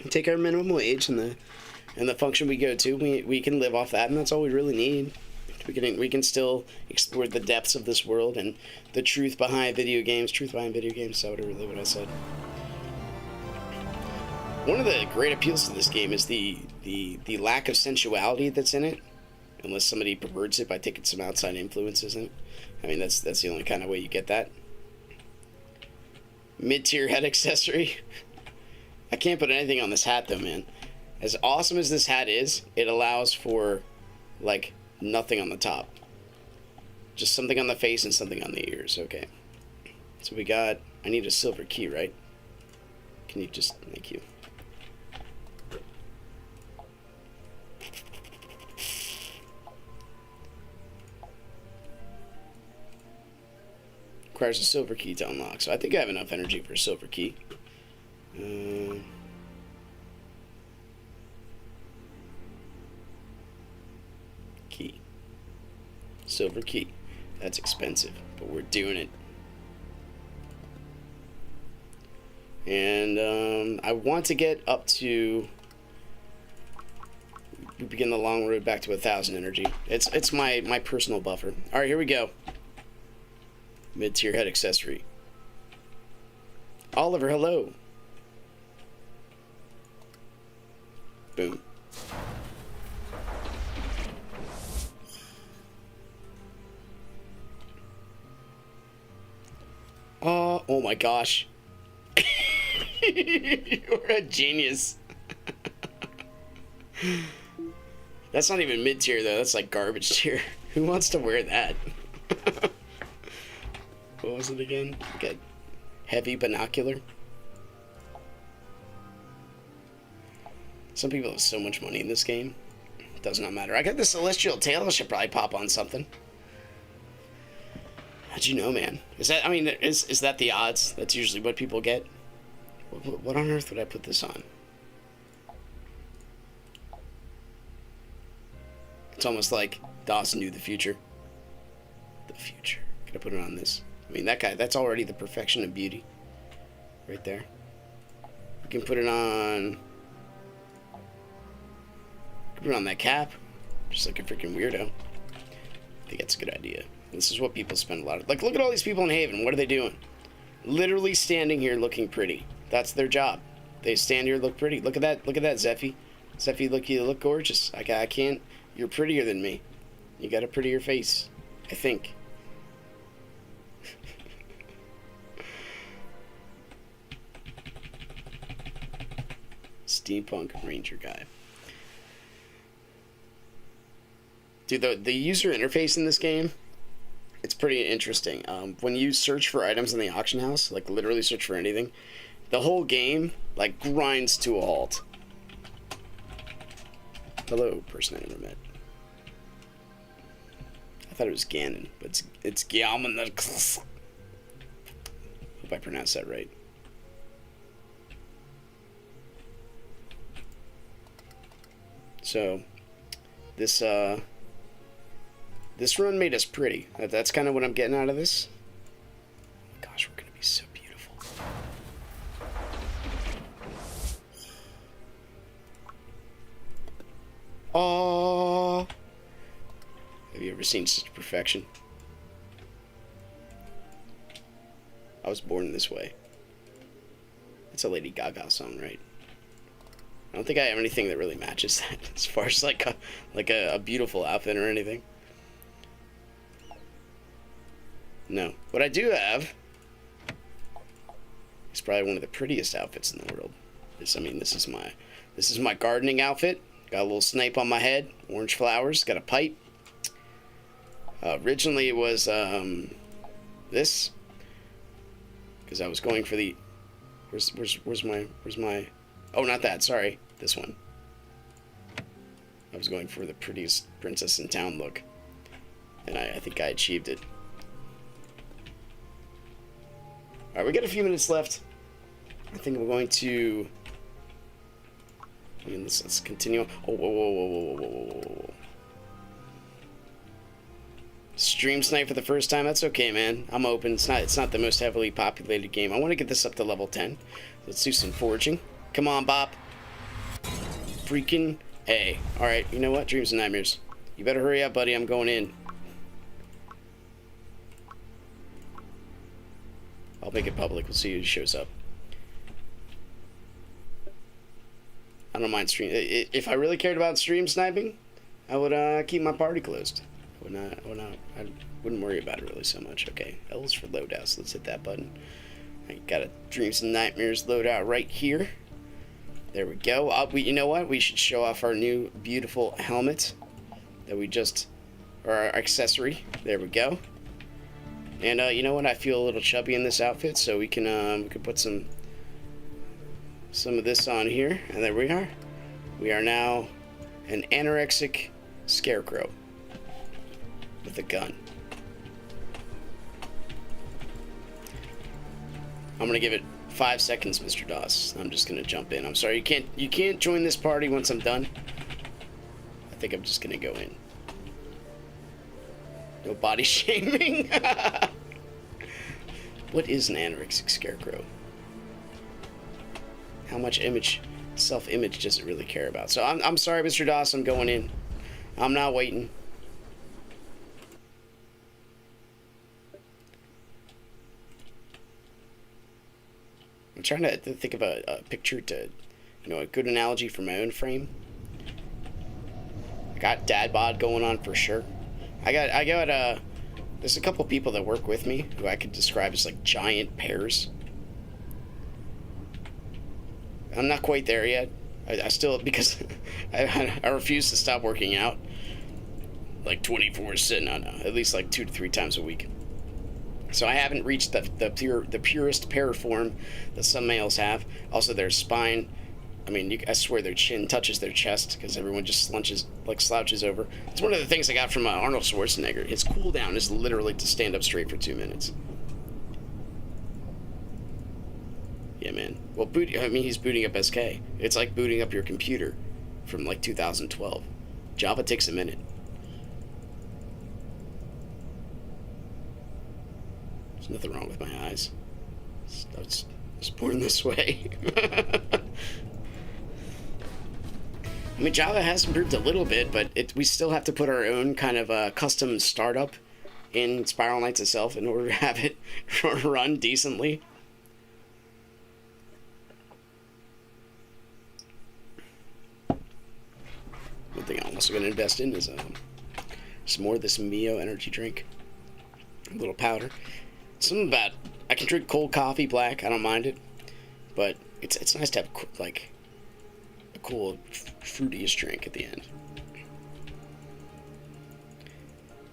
take our minimum wage and the function we go to. We can live off that, and that's all we really need. We can still explore the depths of this world and the truth behind video games. Truth behind video games. So really what I said. One of the great appeals to this game is the lack of sensuality that's in it, unless somebody perverts it by taking some outside influences in it. I mean, that's the only kind of way you get that. Mid-tier head accessory. I can't put anything on this hat though, man. As awesome as this hat is, it allows for like nothing on the top. Just something on the face and something on the ears. Okay. So we got, I need a silver key, right? Can you just, thank you. Requires a silver key to unlock. So I think I have enough energy for a silver key. Key. Silver key. That's expensive, but we're doing it. And I want to get up to... We begin the long road back to 1,000 energy. It's my personal buffer. Alright, here we go. Mid-tier head accessory. Oliver, hello. Boom. Oh my gosh. You're a genius. That's not even mid-tier though, that's like garbage tier. Who wants to wear that? What was it again? Like a heavy binocular? Some people have so much money in this game. It does not matter. I got the celestial tail. I should probably pop on something. How'd you know, man? Is that, I mean, is that the odds? That's usually what people get? What on earth would I put this on? It's almost like DOS knew the future. The future. Could I put it on this? I mean, that guy, that's already the perfection of beauty. Right there. We can put it on... Put it on that cap. Just like a freaking weirdo. I think that's a good idea. This is what people spend a lot of... Like, look at all these people in Haven. What are they doing? Literally standing here looking pretty. That's their job. They stand here, look pretty. Look at that. Look at that, Zeffy. Zeffy, you look gorgeous. I can't... You're prettier than me. You got a prettier face. I think. Steampunk Ranger guy. Dude, the user interface in this game, it's pretty interesting. When you search for items in the auction house, like literally search for anything, the whole game, like, grinds to a halt. Hello, person I never met. I thought it was Ganon, but it's Ganon. Hope I pronounced that right. So, this run made us pretty. That's kind of what I'm getting out of this. Gosh, we're gonna be so beautiful. Oh, have you ever seen such perfection? I was born this way. It's a Lady Gaga song, right? I don't think I have anything that really matches that as far as like a beautiful outfit or anything. No. What I do have is probably one of the prettiest outfits in the world. This is my gardening outfit. Got a little snape on my head, orange flowers, got a pipe. Originally it was this, because I was going for the where's my oh, not that, sorry, this one. I was going for the prettiest princess in town look, and I think I achieved it. Alright, we got a few minutes left. I think we're going to... I mean, let's continue. Oh, whoa. Stream snipe for the first time. That's okay, man. I'm open. It's not the most heavily populated game. I want to get this up to level 10. Let's do some foraging. Come on, Bop. Freaking A. Alright, you know what? Dreams and nightmares. You better hurry up, buddy. I'm going in. I'll make it public. We'll see who shows up. I don't mind stream. If I really cared about stream sniping, I would keep my party closed. I wouldn't worry about it really so much. Okay, L's for loadouts. Let's hit that button. I got a Dreams and Nightmares loadout right here. There we go. You know what? We should show off our new beautiful helmet that we just, or our accessory. There we go. And you know what? I feel a little chubby in this outfit, so we can put some of this on here, and there we are. We are now an anorexic scarecrow with a gun. I'm gonna give it 5 seconds, Mr. Doss. I'm just gonna jump in. I'm sorry, you can't join this party once I'm done. I think I'm just gonna go in. No body shaming. What is an anorexic scarecrow? How much self-image does it really care about? So I'm sorry, Mr. Doss. I'm going in. I'm not waiting. I'm trying to think of a picture to, a good analogy for my own frame. I got dad bod going on for sure. I got there's a couple people that work with me who I could describe as like giant pears. I'm not quite there yet. I still, because I refuse to stop working out like 24/7, no, at least like 2 to 3 times a week. So I haven't reached the purest pear form that some males have. Also, their spine, I mean, I swear their chin touches their chest because everyone just slouches over. It's one of the things I got from Arnold Schwarzenegger. His cooldown is literally to stand up straight for 2 minutes. Yeah, man. Well, he's booting up SK. It's like booting up your computer from like 2012. Java takes a minute. There's nothing wrong with my eyes. I was born this way. I mean, Java has improved a little bit, but we still have to put our own kind of custom startup in Spiral Knights itself in order to have it run decently. One thing I'm also going to invest in is some more of this Mio energy drink. A little powder. Something about, I can drink cold coffee black, I don't mind it, but it's nice to have like a cool fruity-ish drink at the end.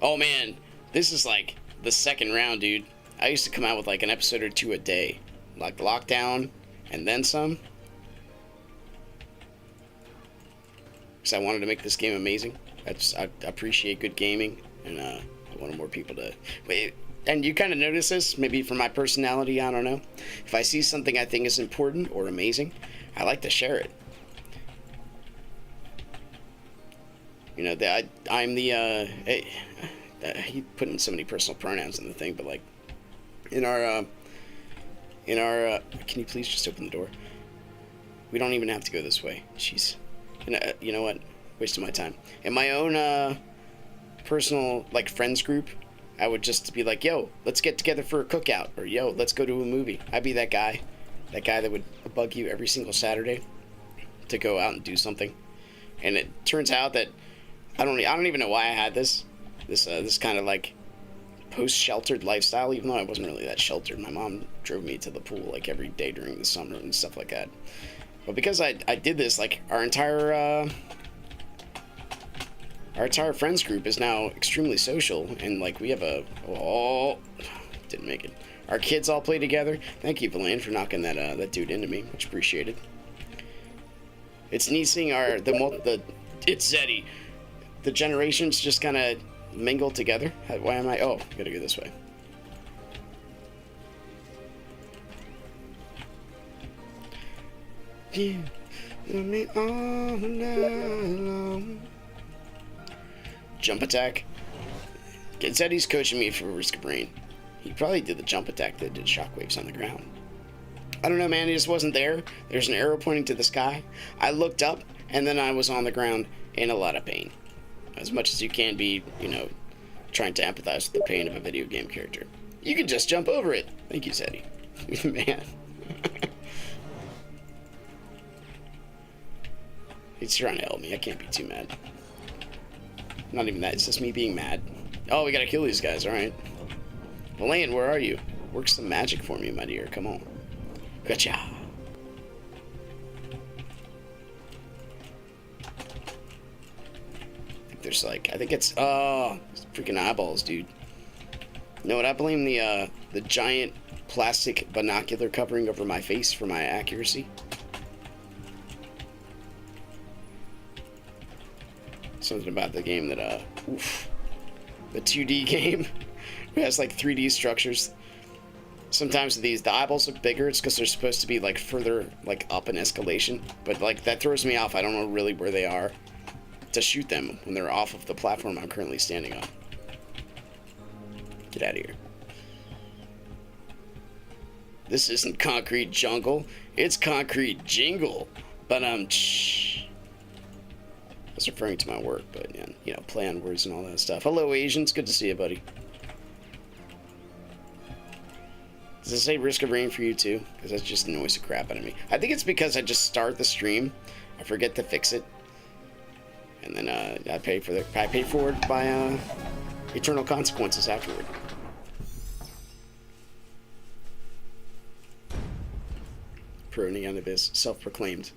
Oh man, this is like the second round, dude. I used to come out with like an episode or 2 a day, like Lockdown and then some, because I wanted to make this game amazing. I appreciate good gaming, and I wanted more people to wait. And you kind of notice this, maybe from my personality, I don't know. If I see something I think is important or amazing, I like to share it. You know, I'm the, he put in so many personal pronouns in the thing, but like, in our, can you please just open the door? We don't even have to go this way. Jeez. You know what? Wasting my time. In my own, personal, like, friends group, I would just be like, yo, let's get together for a cookout, or yo, let's go to a movie. I'd be that guy that would bug you every single Saturday to go out and do something. And it turns out that I don't even know why I had this kind of like post-sheltered lifestyle, even though I wasn't really that sheltered. My mom drove me to the pool like every day during the summer and stuff like that. But because I did this, like our entire friends group is now extremely social, and like we have didn't make it. Our kids all play together. Thank you, Valan, for knocking that dude into me. Much appreciated. It's neat seeing it's Zeddy. The generations just kind of mingle together. Why am I? Oh, gotta go this way. Yeah, let me all night long. Jump attack. It said he's coaching me for Risk of Rain. He probably did the jump attack that did shockwaves on the ground. I don't know, man. He just wasn't there. There's an arrow pointing to the sky. I looked up, and then I was on the ground in a lot of pain. As much as you can be, you know, trying to empathize with the pain of a video game character. You can just jump over it. Thank you, Zeddy. Man. He's trying to help me. I can't be too mad. Not even that. It's just me being mad. Oh, we gotta kill these guys. Alright. Elaine, where are you? Work some magic for me, my dear. Come on. Gotcha. I think there's like... I think it's... Oh, freaking eyeballs, dude. You know what? I blame the giant plastic binocular covering over my face for my accuracy. Something about the game that, oof. The 2D game has like 3D structures. Sometimes the eyeballs look bigger. It's because they're supposed to be like further like up in escalation. But like that throws me off. I don't know really where they are to shoot them when they're off of the platform I'm currently standing on. Get out of here. This isn't concrete jungle. It's concrete jingle. But I was referring to my work, but, you know, play on words and all that stuff. Hello, Asians. Good to see you, buddy. Does it say Risk of Rain for you, too? Because that just annoys the crap out of me. I think it's because I just start the stream. I forget to fix it. And then, I pay for it by, eternal consequences afterward. Pro Neonibus. Self-proclaimed.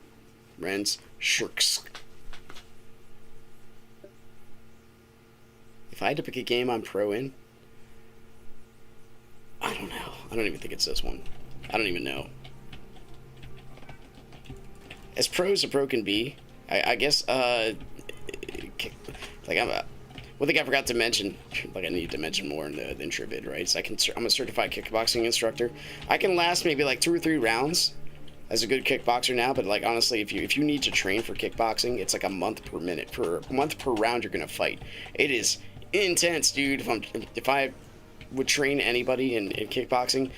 Rens Shirks. If I had to pick a game I'm pro in, I don't know. I don't even think it's this one. I don't even know. As pro as a pro can be, I guess, like one thing I forgot to mention, like I need to mention more in the intro vid, right? So I'm a certified kickboxing instructor. I can last maybe like 2 or 3 rounds as a good kickboxer now, but like honestly, if you need to train for kickboxing, it's like a month per minute. Per month per round you're gonna fight. It is intense, dude. If I would train anybody in kickboxing,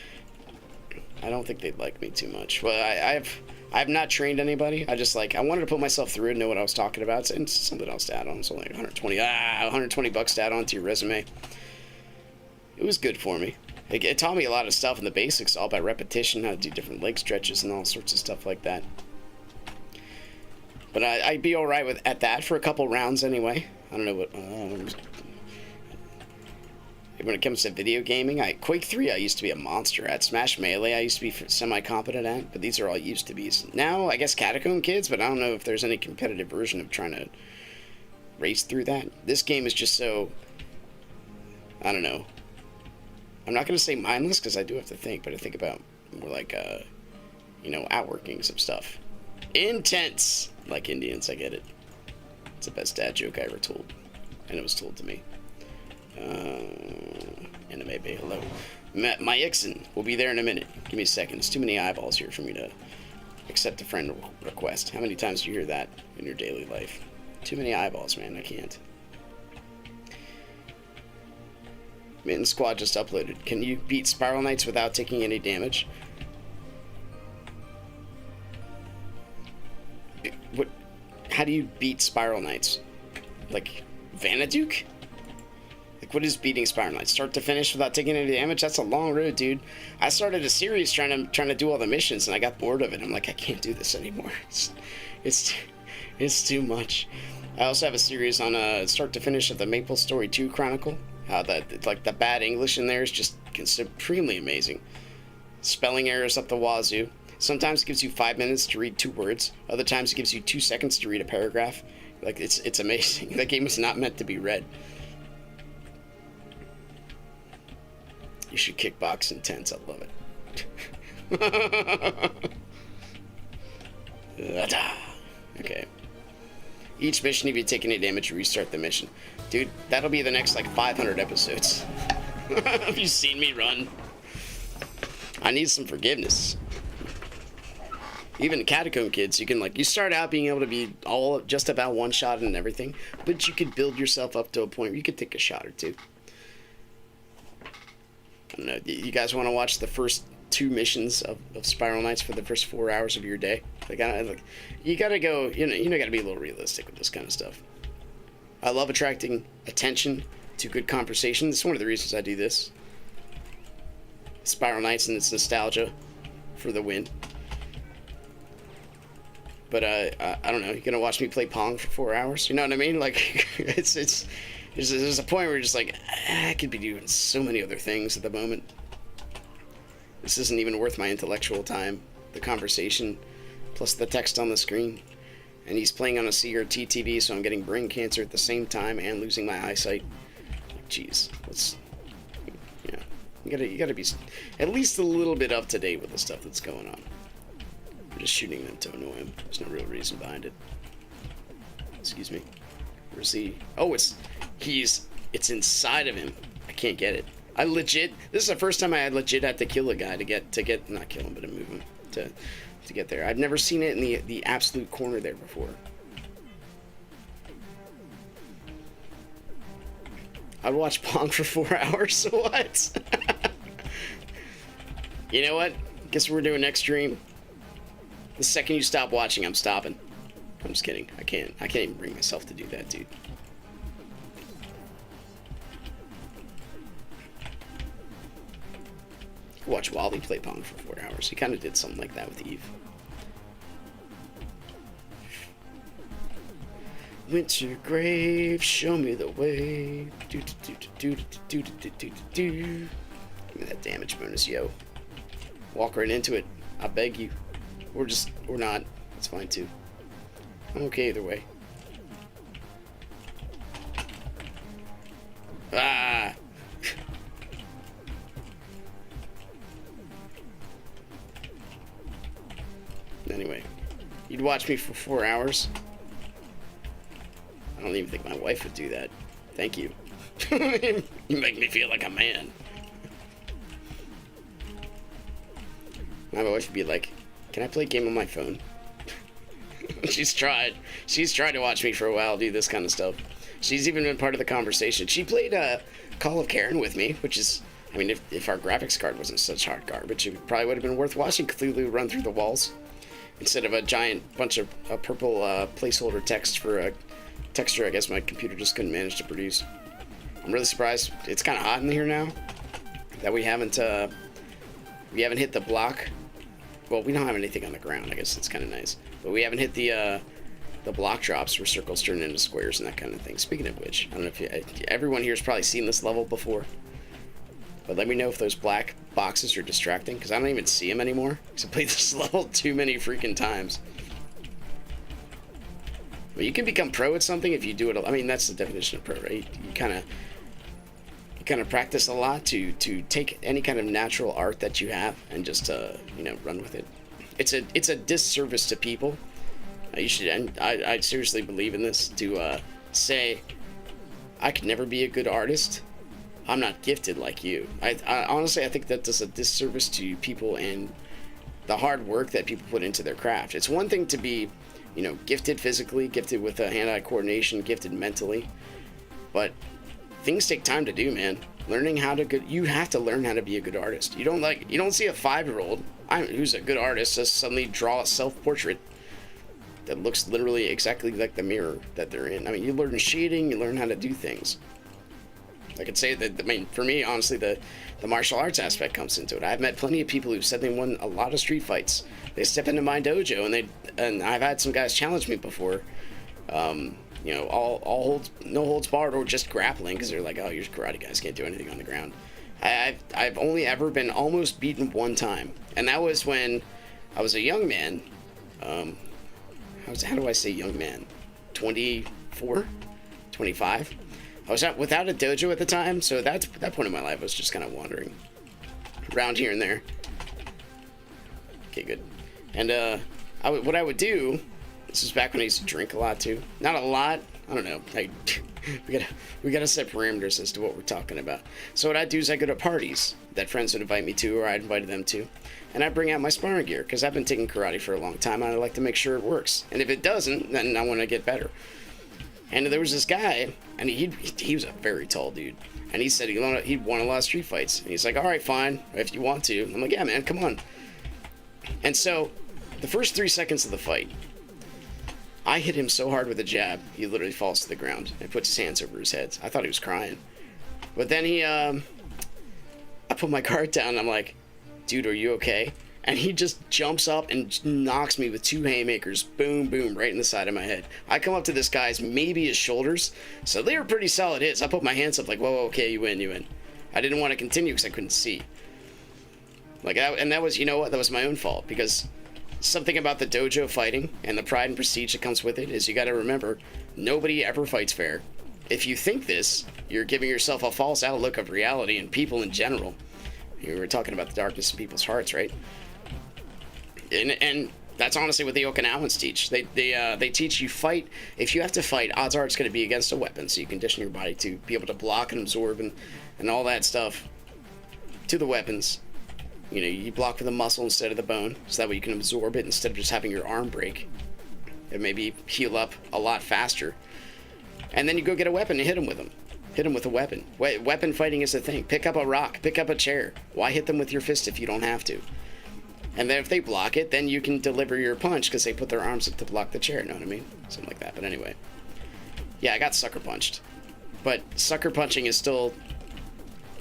I don't think they'd like me too much. Well, I have not trained anybody. I wanted to put myself through and know what I was talking about. And something else to add on. It's only like $120 to add on to your resume. It was good for me. It taught me a lot of stuff in the basics, all by repetition, how to do different leg stretches and all sorts of stuff like that. But I'd be alright at that for a couple rounds anyway. I don't know what... when it comes to video gaming, Quake 3 I used to be a monster at. Smash Melee I used to be semi-competent at, but these are all used to be. Now, I guess Catacomb Kids, but I don't know if there's any competitive version of trying to race through that. This game is just so... I don't know. I'm not going to say mindless, because I do have to think, but I think about more like, you know, outworkings of stuff. Intense! Like Indians, I get it. It's the best dad joke I ever told. And it was told to me. Anime Bay, hello. My Ixon will be there in a minute. Give me a second. There's too many eyeballs here for me to accept a friend request. How many times do you hear that in your daily life? Too many eyeballs, man. I can't. Mitten Squad just uploaded. Can you beat Spiral Knights without taking any damage? What? How do you beat Spiral Knights? Like Vanaduke? Like, what is beating Spiral Knights? Start to finish without taking any damage? That's a long road, dude. I started a series trying to do all the missions, and I got bored of it. I'm like, I can't do this anymore. It's too much. I also have a series on start to finish of the Maple Story 2 Chronicle. How the bad English in there is just supremely amazing. Spelling errors up the wazoo. Sometimes it gives you 5 minutes to read 2 words. Other times it gives you 2 seconds to read a paragraph. Like, it's amazing. That game is not meant to be read. You should kickbox intense. I love it. Okay. Each mission, if you take any damage, you restart the mission. Dude, that'll be the next, like, 500 episodes. Have you seen me run? I need some forgiveness. Even Catacomb Kids, you start out being able to be all just about one-shot and everything, but you could build yourself up to a point where you could take a shot or two. don't know. You guys want to watch the first 2 missions of Spiral Knights for the first 4 hours of your day? Like, you gotta go. Gotta be a little realistic with this kind of stuff. I love attracting attention to good conversation. It's one of the reasons I do this. Spiral Knights and its nostalgia for the win. But I don't know. You're gonna watch me play Pong for 4 hours? You know what I mean? Like, there's a point where you're just like, I could be doing so many other things at the moment. This isn't even worth my intellectual time. The conversation, plus the text on the screen. And he's playing on a CRT TV, so I'm getting brain cancer at the same time and losing my eyesight. Jeez, you gotta be at least a little bit up to date with the stuff that's going on. I'm just shooting them to annoy him. There's no real reason behind it. Excuse me. Where's he? Oh, it's inside of him. I can't get it. This is the first time I legit had to kill a guy to get not kill him, but to move him to get there. I've never seen it in the absolute corner there before. I'd watch Pong for 4 hours. What? You know what? Guess we're doing next stream. The second you stop watching, I'm stopping. I'm just kidding. I can't even bring myself to do that, dude. You can watch Wally play Pong for 4 hours. He kind of did something like that with Eve. Winter grave, show me the way. Do do do do do do do do do. Give me that damage bonus, yo. Walk right into it. I beg you. Or not. It's fine too. I'm okay either way. Ah! Anyway, you'd watch me for 4 hours? I don't even think my wife would do that. Thank you. You make me feel like a man. My wife would be like, can I play a game on my phone? She's tried to watch me for a while do this kind of stuff. She's even been part of the conversation. She played Call of Karen with me, which is, I mean, if our graphics card wasn't such hard garbage, it probably would have been worth watching Cthulhu run through the walls instead of a giant bunch of purple placeholder text for a texture I guess my computer just couldn't manage to produce. I'm really surprised. It's kind of hot in here now that we haven't hit the block. Well, we don't have anything on the ground. I guess that's kind of nice. But we haven't hit the block drops where circles turn into squares and that kind of thing. Speaking of which, I don't know if everyone here has probably seen this level before. But let me know if those black boxes are distracting, because I don't even see them anymore. Because I played this level too many freaking times. But you can become pro at something if you do it. I mean, that's the definition of pro, right? You kind of practice a lot to take any kind of natural art that you have and just run with it. It's a disservice to people. I seriously believe in this, to say I could never be a good artist. I'm not gifted like you. I honestly, I think that does a disservice to people and the hard work that people put into their craft. It's one thing to be, gifted physically, gifted with hand-eye coordination, gifted mentally, but things take time to do, man. You have to learn how to be a good artist. You don't see a 5-year-old who's a good artist just suddenly draw a self-portrait that looks literally exactly like the mirror that they're in. I mean, you learn shading, you learn how to do things. I could say that, for me, honestly, the martial arts aspect comes into it. I've met plenty of people who said they won a lot of street fights. They step into my dojo, and I've had some guys challenge me before. No holds barred or just grappling, because they're like, oh, you're karate guys, can't do anything on the ground. I've only ever been almost beaten one time, and that was when I was a young man. How do I say young man? 24? 25? I was without a dojo at the time, so that point in my life I was just kind of wandering around here and there. Okay, good. And what I would do, this was back when I used to drink a lot too. Not a lot, I don't know. We gotta set parameters as to what we're talking about. So what I'd do is I go to parties that friends would invite me to, or I'd invited them to, and I bring out my sparring gear, because I've been taking karate for a long time and I like to make sure it works. And if it doesn't, then I want to get better. And there was this guy, and he was a very tall dude. And he said he'd won a lot of street fights. And he's like, all right, fine, if you want to. I'm like, yeah, man, come on. And so, the first 3 seconds of the fight, I hit him so hard with a jab, he literally falls to the ground and puts his hands over his head. I thought he was crying. But then I put my guard down, and I'm like, dude, are you okay? And he just jumps up and knocks me with 2 haymakers, boom, boom, right in the side of my head. I come up to this guy's, maybe his shoulders, so they were pretty solid hits. I put my hands up like, whoa, okay, you win. I didn't want to continue because I couldn't see. And that was, you know what, that was my own fault, because something about the dojo fighting and the pride and prestige that comes with it is you got to remember, nobody ever fights fair. If you think this, you're giving yourself a false outlook of reality and people in general. We were talking about the darkness in people's hearts, right? And that's honestly what the Okinawans teach. They teach you fight. If you have to fight, odds are it's going to be against a weapon, so you condition your body to be able to block and absorb and all that stuff to the weapons. You know, you block with the muscle instead of the bone, so that way you can absorb it instead of just having your arm break. And maybe heal up a lot faster. And then you go get a weapon and hit them with them. Hit them with a weapon. Weapon fighting is the thing. Pick up a rock. Pick up a chair. Why hit them with your fist if you don't have to? And then if they block it, then you can deliver your punch because they put their arms up to block the chair. Know what I mean? Something like that. But anyway. Yeah, I got sucker punched. But sucker punching is still...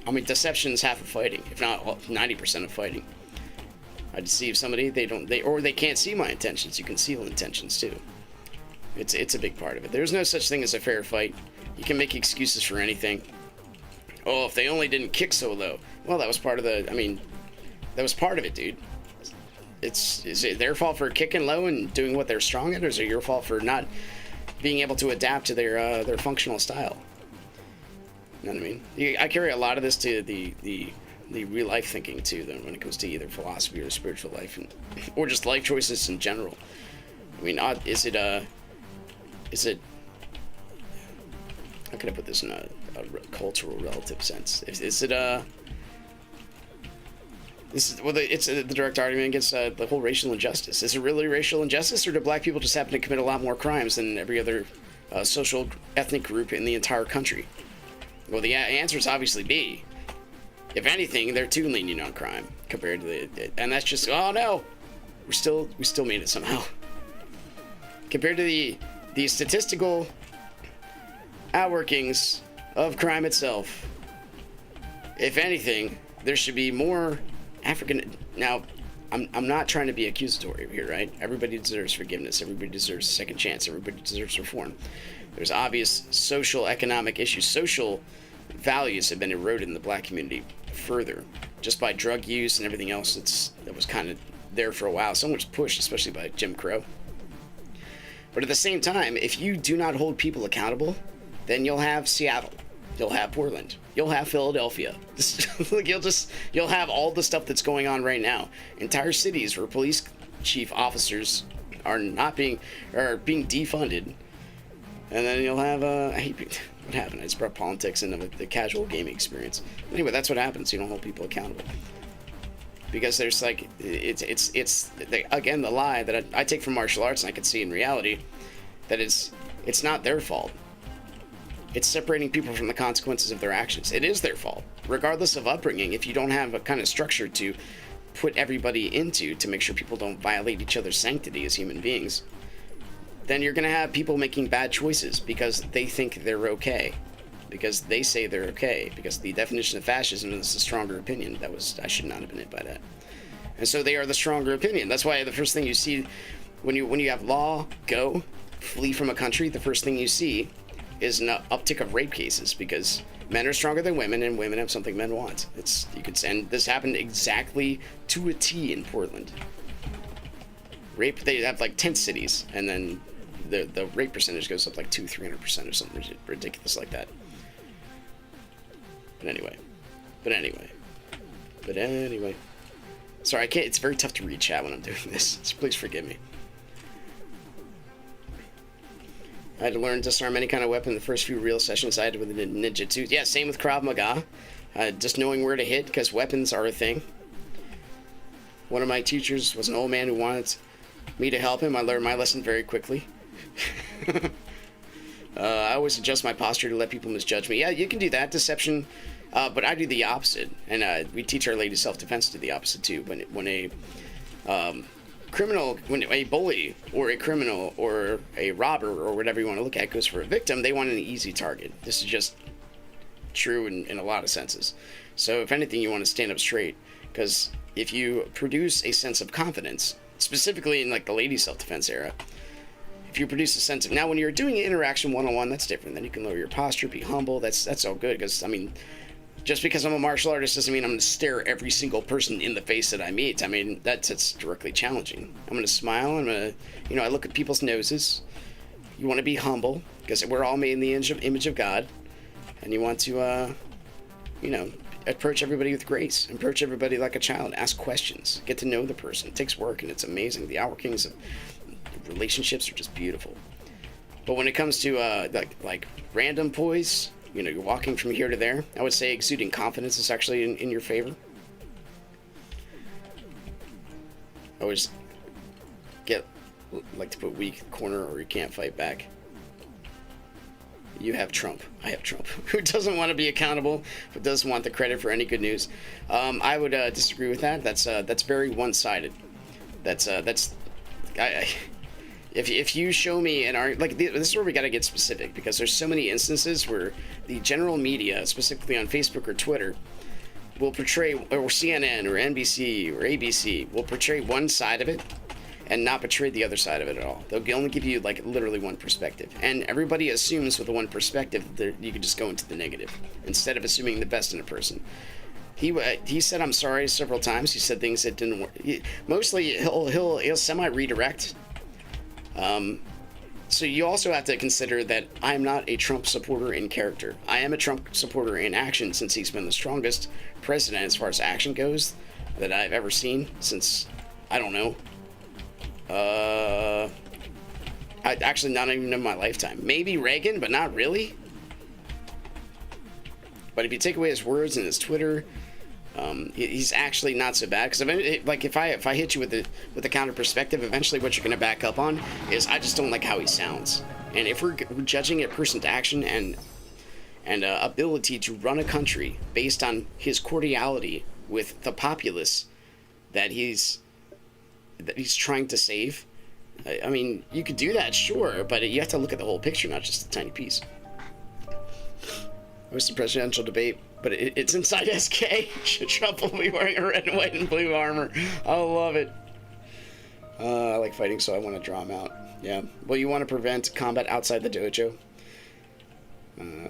I mean, deception is half of fighting, if not 90% of fighting. I deceive somebody, they can't see my intentions. You conceal intentions too. It's a big part of it. There's no such thing as a fair fight. You can make excuses for anything. Oh, if they only didn't kick so low. Well, that was part of that was part of it, dude. Is it their fault for kicking low and doing what they're strong at, or is it your fault for not being able to adapt to their functional style? You know what I mean? I carry a lot of this to the real life thinking too, then when it comes to either philosophy or spiritual life, or just life choices in general. I mean, is it how can I put this in a cultural relative sense? It's the direct argument against the whole racial injustice. Is it really racial injustice, or do black people just happen to commit a lot more crimes than every other social ethnic group in the entire country? Well, the answer is obviously B. If anything, they're too lenient on crime compared to and that's just, oh no, we still made it somehow. Compared to the statistical outworkings of crime itself, if anything, there should be more African. Now, I'm not trying to be accusatory here, right? Everybody deserves forgiveness. Everybody deserves a second chance. Everybody deserves reform. There's obvious social, economic issues. Social values have been eroded in the black community further, just by drug use and everything else that was kind of there for a while. So much pushed, especially by Jim Crow. But at the same time, if you do not hold people accountable, then you'll have Seattle, you'll have Portland, you'll have Philadelphia. You'll have all the stuff that's going on right now. Entire cities where police chief officers are being defunded. And then you'll have what happened? I just brought politics into the casual gaming experience. Anyway, that's what happens. You don't hold people accountable because there's again the lie that I take from martial arts, and I can see in reality that it's not their fault. It's separating people from the consequences of their actions. It is their fault, regardless of upbringing. If you don't have a kind of structure to put everybody into to make sure people don't violate each other's sanctity as human beings, then you're going to have people making bad choices because they think they're okay, because they say they're okay, because the definition of fascism is the stronger opinion. I should not have been hit by that. And so they are the stronger opinion. That's why the first thing you see when you have law flee from a country, the first thing you see is an uptick of rape cases, because men are stronger than women, and women have something men want. And this happened exactly to a T in Portland. Rape, they have like tent cities, and then the rape percentage goes up like 200-300% or something ridiculous like that. But anyway. Sorry, I can't. It's very tough to read chat when I'm doing this. So please forgive me. I had to learn to disarm any kind of weapon the first few real sessions I had with the ninjutsu. Yeah, same with Krav Maga. Just knowing where to hit, because weapons are a thing. One of my teachers was an old man who wanted me to help him. I learned my lesson very quickly. I always adjust my posture to let people misjudge me. Yeah, you can do that, deception, but I do the opposite, and we teach our ladies self-defense to do the opposite too. When a criminal, when a bully or a criminal or a robber or whatever you want to look at goes for a victim, they want an easy target. This is just true in a lot of senses. So if anything, you want to stand up straight, because if you produce a sense of confidence, specifically in like the lady self-defense era, if you produce a sense of, now when you're doing an interaction one-on-one, that's different. Then you can lower your posture, be humble. That's all good, because I mean, just because I'm a martial artist doesn't mean I'm going to stare every single person in the face that I meet. I mean, that's directly challenging. I'm going to smile. I'm going to, I look at people's noses. You want to be humble, because we're all made in the image of God. And you want to, approach everybody with grace. Approach everybody like a child. Ask questions. Get to know the person. It takes work, and it's amazing. The Hour Kings of relationships are just beautiful. But when it comes to, like random poise, you're walking from here to there, I would say exuding confidence is actually in your favor. I always like to put weak corner, or you can't fight back. You have Trump. I have Trump. Who doesn't want to be accountable, but doesn't want the credit for any good news? I would disagree with that. That's very one-sided. If you show me this is where we got to get specific, because there's so many instances where the general media, specifically on Facebook or Twitter, will portray, or CNN or NBC or ABC will portray one side of it and not portray the other side of it at all. They'll only give you like literally one perspective, and everybody assumes with the one perspective that you can just go into the negative instead of assuming the best in a person. He said I'm sorry several times. He said things that didn't work. Mostly he'll semi redirect. So you also have to consider that I'm not a Trump supporter in character. I am a Trump supporter in action, since he's been the strongest president as far as action goes that I've ever seen since, I don't know, actually not even in my lifetime. Maybe Reagan, but not really. But if you take away his words and his Twitter, he's actually not so bad. Because if I hit you with the counter perspective, eventually what you're going to back up on is I just don't like how he sounds. And if we're judging a person's action and ability to run a country based on his cordiality with the populace that he's trying to save, I mean, you could do that, sure, but you have to look at the whole picture, not just a tiny piece. It was the presidential debate, but it's inside SK. Trump will be wearing a red, white, and blue armor. I love it. I like fighting, so I want to draw him out. Yeah. Well, you want to prevent combat outside the dojo.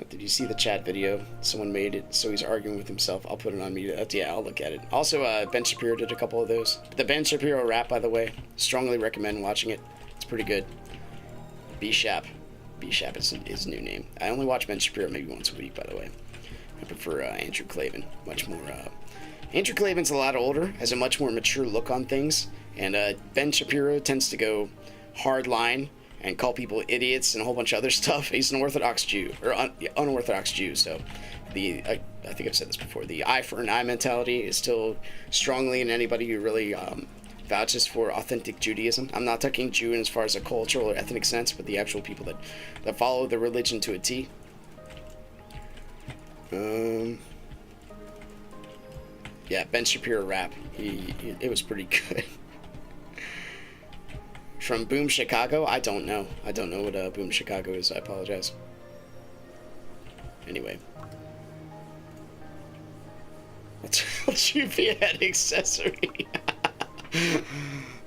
Did you see the chat video? Someone made it, so he's arguing with himself. I'll put it on me. Yeah, I'll look at it. Also, Ben Shapiro did a couple of those. The Ben Shapiro rap, by the way, strongly recommend watching it. It's pretty good. B-Shap. B-Shap is his new name. I only watch Ben Shapiro maybe once a week, by the way. I prefer Andrew Klavan much more. Andrew Klavan's a lot older, has a much more mature look on things, and Ben Shapiro tends to go hard line and call people idiots and a whole bunch of other stuff. He's an Orthodox Jew, or unorthodox Jew, so I think I've said this before, the eye for an eye mentality is still strongly in anybody who really vouches for authentic Judaism. I'm not talking Jew in as far as a cultural or ethnic sense, but the actual people that follow the religion to a T. Yeah, Ben Shapiro rap. It was pretty good. From Boom Chicago? I don't know. I don't know what Boom Chicago is. I apologize. Anyway. Let's you be an accessory.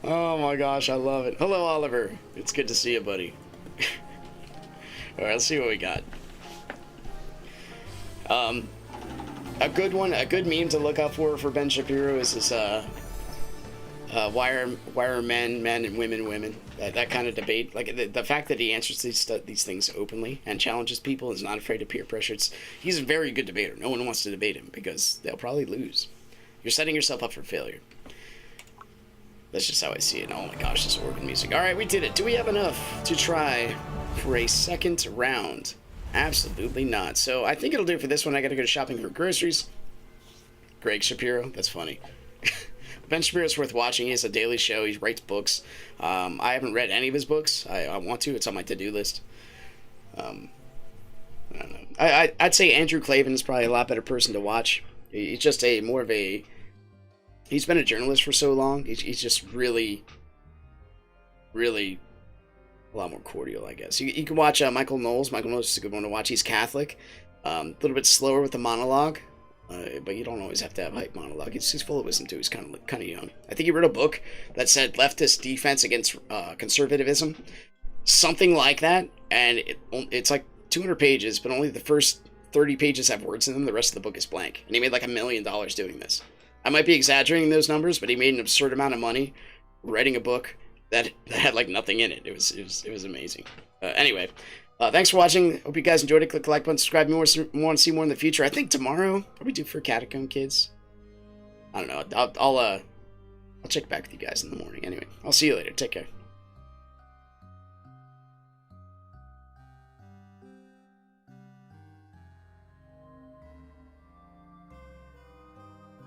Oh my gosh, I love it. Hello, Oliver. It's good to see you, buddy. Alright, let's see what we got. A good one, a good meme to look out for Ben Shapiro is this, why are men and women? That kind of debate. Like, the fact that he answers these things openly and challenges people, is not afraid of peer pressure. He's a very good debater. No one wants to debate him because they'll probably lose. You're setting yourself up for failure. That's just how I see it. Oh my gosh, this organ music. Alright, we did it. Do we have enough to try for a second round? Absolutely not. So I think it'll do for this one. I gotta go shopping for groceries. Greg Shapiro, that's funny. Ben Shapiro's worth watching. He has a daily show. He writes books. I haven't read any of his books. I want to. It's on my to-do list. I don't know. I'd say Andrew Klavan is probably a lot better person to watch. He's just more of a. He's been a journalist for so long. He's just really a lot more cordial, I guess. You can watch Michael Knowles. Michael Knowles is a good one to watch. He's Catholic. A little bit slower with the monologue. But you don't always have to have hype monologue. He's full of wisdom too. He's kind of young. I think he wrote a book that said leftist defense against conservatism, something like that. And it's like 200 pages, but only the first 30 pages have words in them. The rest of the book is blank. And he made like $1 million doing this. I might be exaggerating those numbers, but he made an absurd amount of money writing a book that had like nothing in it. It was amazing. Anyway. Thanks for watching. Hope you guys enjoyed it. Click the like button, subscribe if you want to see more in the future. I think tomorrow, what do we do for Catacomb Kids? I don't know. I'll check back with you guys in the morning. Anyway, I'll see you later. Take care.